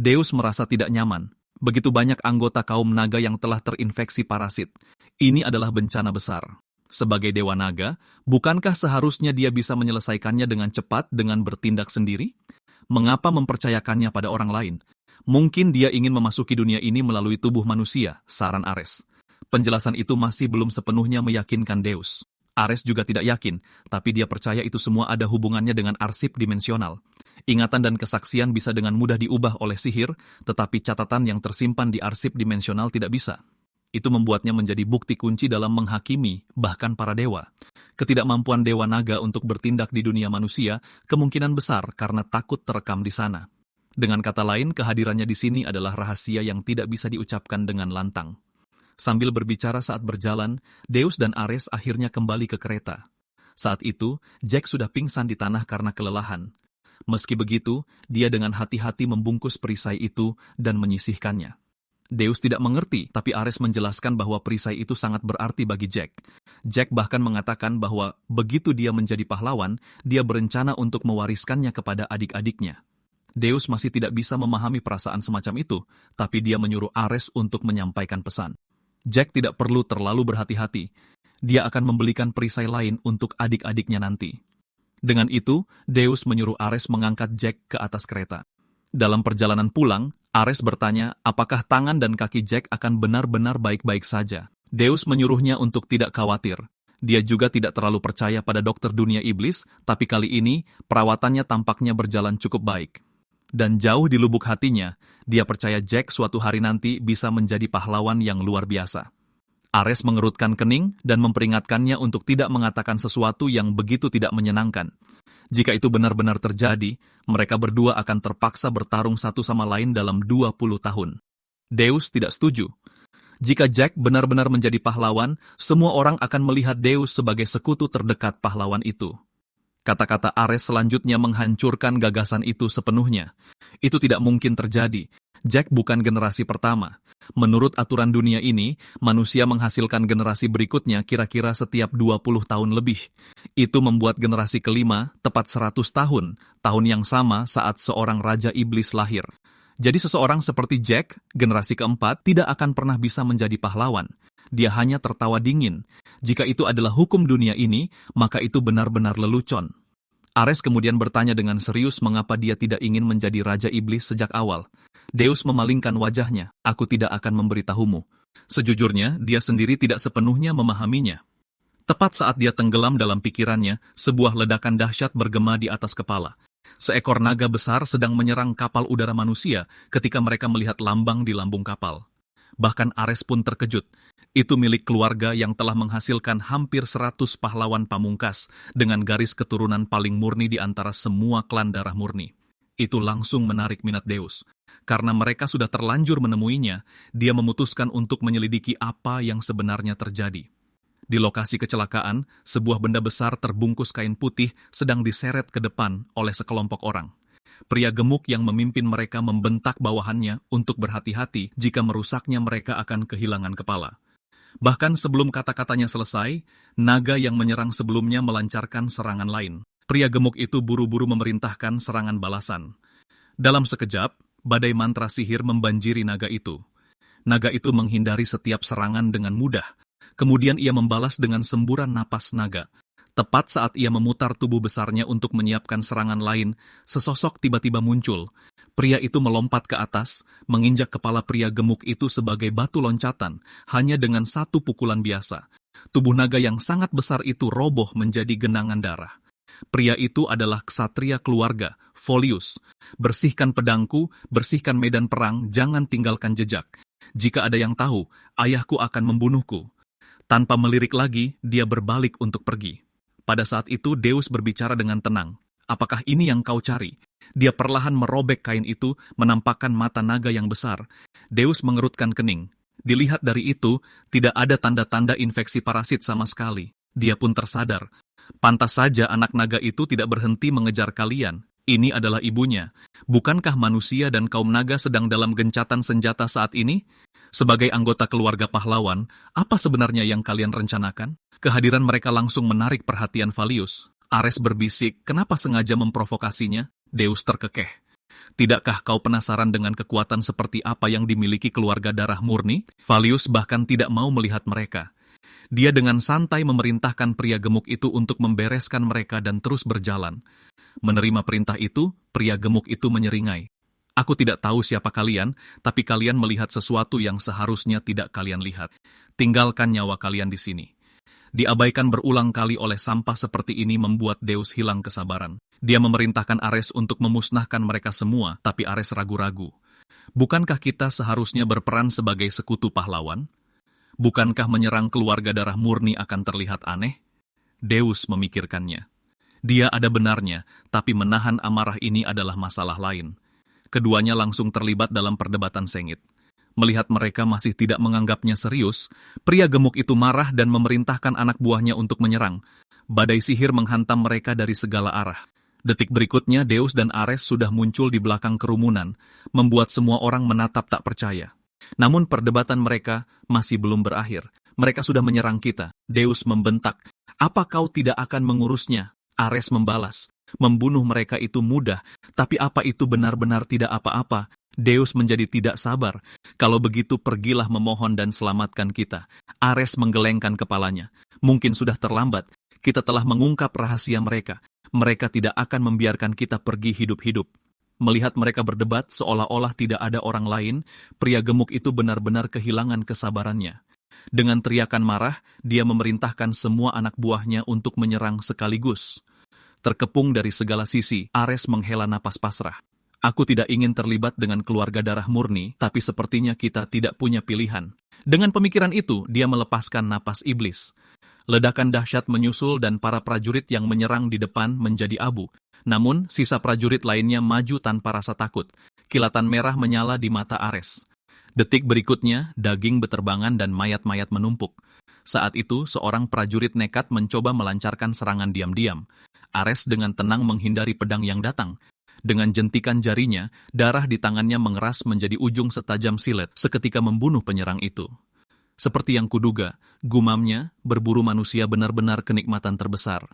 Deus merasa tidak nyaman. Begitu banyak anggota kaum naga yang telah terinfeksi parasit. Ini adalah bencana besar. Sebagai dewa naga, bukankah seharusnya dia bisa menyelesaikannya dengan cepat dengan bertindak sendiri? Mengapa mempercayakannya pada orang lain? Mungkin dia ingin memasuki dunia ini melalui tubuh manusia, saran Ares. Penjelasan itu masih belum sepenuhnya meyakinkan Deus. Ares juga tidak yakin, tapi dia percaya itu semua ada hubungannya dengan arsip dimensional. Ingatan dan kesaksian bisa dengan mudah diubah oleh sihir, tetapi catatan yang tersimpan di arsip dimensional tidak bisa. Itu membuatnya menjadi bukti kunci dalam menghakimi, bahkan para dewa. Ketidakmampuan dewa naga untuk bertindak di dunia manusia kemungkinan besar karena takut terekam di sana. Dengan kata lain, kehadirannya di sini adalah rahasia yang tidak bisa diucapkan dengan lantang. Sambil berbicara saat berjalan, Deus dan Ares akhirnya kembali ke kereta. Saat itu, Jack sudah pingsan di tanah karena kelelahan. Meski begitu, dia dengan hati-hati membungkus perisai itu dan menyisihkannya. Deus tidak mengerti, tapi Ares menjelaskan bahwa perisai itu sangat berarti bagi Jack. Jack bahkan mengatakan bahwa begitu dia menjadi pahlawan, dia berencana untuk mewariskannya kepada adik-adiknya. Deus masih tidak bisa memahami perasaan semacam itu, tapi dia menyuruh Ares untuk menyampaikan pesan. Jack tidak perlu terlalu berhati-hati. Dia akan membelikan perisai lain untuk adik-adiknya nanti. Dengan itu, Deus menyuruh Ares mengangkat Jack ke atas kereta. Dalam perjalanan pulang, Ares bertanya apakah tangan dan kaki Jack akan benar-benar baik-baik saja. Deus menyuruhnya untuk tidak khawatir. Dia juga tidak terlalu percaya pada dokter dunia iblis, tapi kali ini perawatannya tampaknya berjalan cukup baik. Dan jauh di lubuk hatinya, dia percaya Jack suatu hari nanti bisa menjadi pahlawan yang luar biasa. Ares mengerutkan kening dan memperingatkannya untuk tidak mengatakan sesuatu yang begitu tidak menyenangkan. Jika itu benar-benar terjadi, mereka berdua akan terpaksa bertarung satu sama lain dalam 20 tahun. Deus tidak setuju. Jika Jack benar-benar menjadi pahlawan, semua orang akan melihat Deus sebagai sekutu terdekat pahlawan itu. Kata-kata Ares selanjutnya menghancurkan gagasan itu sepenuhnya. Itu tidak mungkin terjadi. Jack bukan generasi pertama. Menurut aturan dunia ini, manusia menghasilkan generasi berikutnya kira-kira setiap 20 tahun lebih. Itu membuat generasi kelima tepat 100 tahun, tahun yang sama saat seorang raja iblis lahir. Jadi seseorang seperti Jack, generasi keempat, tidak akan pernah bisa menjadi pahlawan. Dia hanya tertawa dingin. Jika itu adalah hukum dunia ini, maka itu benar-benar lelucon. Ares kemudian bertanya dengan serius mengapa dia tidak ingin menjadi raja iblis sejak awal. Deus memalingkan wajahnya, "Aku tidak akan memberitahumu." Sejujurnya, dia sendiri tidak sepenuhnya memahaminya. Tepat saat dia tenggelam dalam pikirannya, sebuah ledakan dahsyat bergema di atas kepala. Seekor naga besar sedang menyerang kapal udara manusia ketika mereka melihat lambang di lambung kapal. Bahkan Ares pun terkejut. Itu milik keluarga yang telah menghasilkan hampir 100 pahlawan pamungkas dengan garis keturunan paling murni di antara semua klan darah murni. Itu langsung menarik minat Deus. Karena mereka sudah terlanjur menemuinya, dia memutuskan untuk menyelidiki apa yang sebenarnya terjadi. Di lokasi kecelakaan, sebuah benda besar terbungkus kain putih sedang diseret ke depan oleh sekelompok orang. Pria gemuk yang memimpin mereka membentak bawahannya untuk berhati-hati jika merusaknya mereka akan kehilangan kepala. Bahkan sebelum kata-katanya selesai, naga yang menyerang sebelumnya melancarkan serangan lain. Pria gemuk itu buru-buru memerintahkan serangan balasan. Dalam sekejap, badai mantra sihir membanjiri naga itu. Naga itu menghindari setiap serangan dengan mudah. Kemudian ia membalas dengan semburan napas naga. Tepat saat ia memutar tubuh besarnya untuk menyiapkan serangan lain, sesosok tiba-tiba muncul. Pria itu melompat ke atas, menginjak kepala pria gemuk itu sebagai batu loncatan, hanya dengan satu pukulan biasa. Tubuh naga yang sangat besar itu roboh menjadi genangan darah. Pria itu adalah ksatria keluarga, Folius. Bersihkan pedangku, bersihkan medan perang, jangan tinggalkan jejak. Jika ada yang tahu, ayahku akan membunuhku. Tanpa melirik lagi, dia berbalik untuk pergi. Pada saat itu, Deus berbicara dengan tenang. Apakah ini yang kau cari? Dia perlahan merobek kain itu, menampakkan mata naga yang besar. Deus mengerutkan kening. Dilihat dari itu, tidak ada tanda-tanda infeksi parasit sama sekali. Dia pun tersadar. Pantas saja anak naga itu tidak berhenti mengejar kalian. Ini adalah ibunya. Bukankah manusia dan kaum naga sedang dalam gencatan senjata saat ini? Sebagai anggota keluarga pahlawan, apa sebenarnya yang kalian rencanakan? Kehadiran mereka langsung menarik perhatian Falius. Ares berbisik, kenapa sengaja memprovokasinya? Deus terkekeh. Tidakkah kau penasaran dengan kekuatan seperti apa yang dimiliki keluarga darah murni? Falius bahkan tidak mau melihat mereka. Dia dengan santai memerintahkan pria gemuk itu untuk membereskan mereka dan terus berjalan. Menerima perintah itu, pria gemuk itu menyeringai. Aku tidak tahu siapa kalian, tapi kalian melihat sesuatu yang seharusnya tidak kalian lihat. Tinggalkan nyawa kalian di sini. Diabaikan berulang kali oleh sampah seperti ini membuat Deus hilang kesabaran. Dia memerintahkan Ares untuk memusnahkan mereka semua, tapi Ares ragu-ragu. Bukankah kita seharusnya berperan sebagai sekutu pahlawan? Bukankah menyerang keluarga darah murni akan terlihat aneh? Deus memikirkannya. Dia ada benarnya, tapi menahan amarah ini adalah masalah lain. Keduanya langsung terlibat dalam perdebatan sengit. Melihat mereka masih tidak menganggapnya serius, pria gemuk itu marah dan memerintahkan anak buahnya untuk menyerang. Badai sihir menghantam mereka dari segala arah. Detik berikutnya, Deus dan Ares sudah muncul di belakang kerumunan, membuat semua orang menatap tak percaya. Namun perdebatan mereka masih belum berakhir. Mereka sudah menyerang kita. Deus membentak, "Apa kau tidak akan mengurusnya?" Ares membalas, "Membunuh mereka itu mudah, tapi apa itu benar-benar tidak apa-apa?" Deus menjadi tidak sabar. "Kalau begitu pergilah memohon dan selamatkan kita." Ares menggelengkan kepalanya. "Mungkin sudah terlambat. Kita telah mengungkap rahasia mereka. Mereka tidak akan membiarkan kita pergi hidup-hidup." Melihat mereka berdebat seolah-olah tidak ada orang lain, pria gemuk itu benar-benar kehilangan kesabarannya. Dengan teriakan marah, dia memerintahkan semua anak buahnya untuk menyerang sekaligus. Terkepung dari segala sisi, Ares menghela napas pasrah. "Aku tidak ingin terlibat dengan keluarga darah murni, tapi sepertinya kita tidak punya pilihan." Dengan pemikiran itu, dia melepaskan napas iblis. Ledakan dahsyat menyusul dan para prajurit yang menyerang di depan menjadi abu. Namun, sisa prajurit lainnya maju tanpa rasa takut. Kilatan merah menyala di mata Ares. Detik berikutnya, daging beterbangan dan mayat-mayat menumpuk. Saat itu, seorang prajurit nekat mencoba melancarkan serangan diam-diam. Ares dengan tenang menghindari pedang yang datang. Dengan jentikan jarinya, darah di tangannya mengeras menjadi ujung setajam silet seketika membunuh penyerang itu. Seperti yang kuduga, gumamnya, berburu manusia benar-benar kenikmatan terbesar.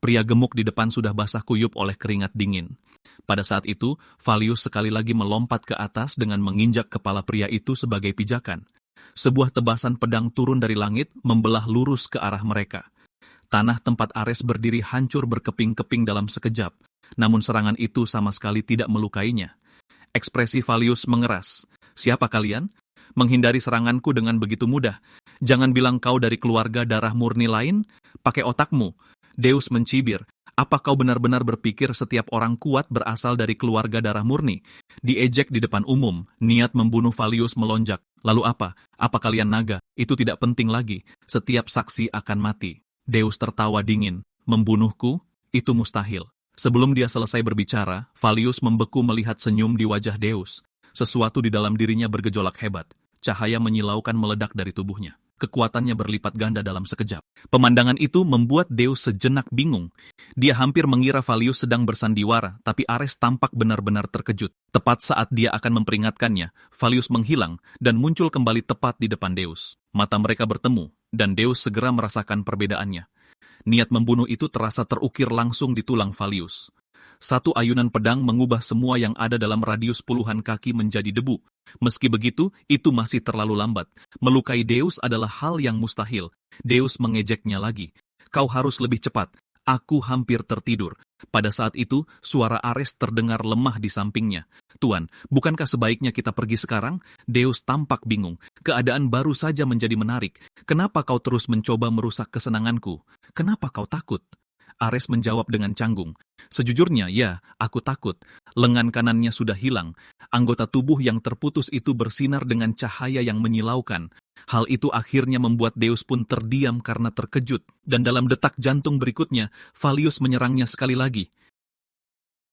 Pria gemuk di depan sudah basah kuyup oleh keringat dingin. Pada saat itu, Falius sekali lagi melompat ke atas dengan menginjak kepala pria itu sebagai pijakan. Sebuah tebasan pedang turun dari langit, membelah lurus ke arah mereka. Tanah tempat Ares berdiri hancur berkeping-keping dalam sekejap, namun serangan itu sama sekali tidak melukainya. Ekspresi Falius mengeras. "Siapa kalian? Menghindari seranganku dengan begitu mudah. Jangan bilang kau dari keluarga darah murni lain, pakai otakmu." Deus mencibir, "Apa kau benar-benar berpikir setiap orang kuat berasal dari keluarga darah murni?" Diejek di depan umum, niat membunuh Valius melonjak. "Lalu apa? Apa kalian naga? Itu tidak penting lagi. Setiap saksi akan mati." Deus tertawa dingin. "Membunuhku? Itu mustahil." Sebelum dia selesai berbicara, Valius membeku melihat senyum di wajah Deus. Sesuatu di dalam dirinya bergejolak hebat. Cahaya menyilaukan meledak dari tubuhnya. Kekuatannya berlipat ganda dalam sekejap. Pemandangan itu membuat Deus sejenak bingung. Dia hampir mengira Valius sedang bersandiwara, tapi Ares tampak benar-benar terkejut. Tepat saat dia akan memperingatkannya, Valius menghilang dan muncul kembali tepat di depan Deus. Mata mereka bertemu, dan Deus segera merasakan perbedaannya. Niat membunuh itu terasa terukir langsung di tulang Valius. Satu ayunan pedang mengubah semua yang ada dalam radius puluhan kaki menjadi debu. Meski begitu, itu masih terlalu lambat. Melukai Deus adalah hal yang mustahil. Deus mengejeknya lagi. "Kau harus lebih cepat. Aku hampir tertidur." Pada saat itu, suara Ares terdengar lemah di sampingnya. "Tuan, bukankah sebaiknya kita pergi sekarang?" Deus tampak bingung. "Keadaan baru saja menjadi menarik. Kenapa kau terus mencoba merusak kesenanganku? Kenapa kau takut?" Ares menjawab dengan canggung. "Sejujurnya, ya, aku takut." Lengan kanannya sudah hilang. Anggota tubuh yang terputus itu bersinar dengan cahaya yang menyilaukan. Hal itu akhirnya membuat Deus pun terdiam karena terkejut. Dan dalam detak jantung berikutnya, Valius menyerangnya sekali lagi.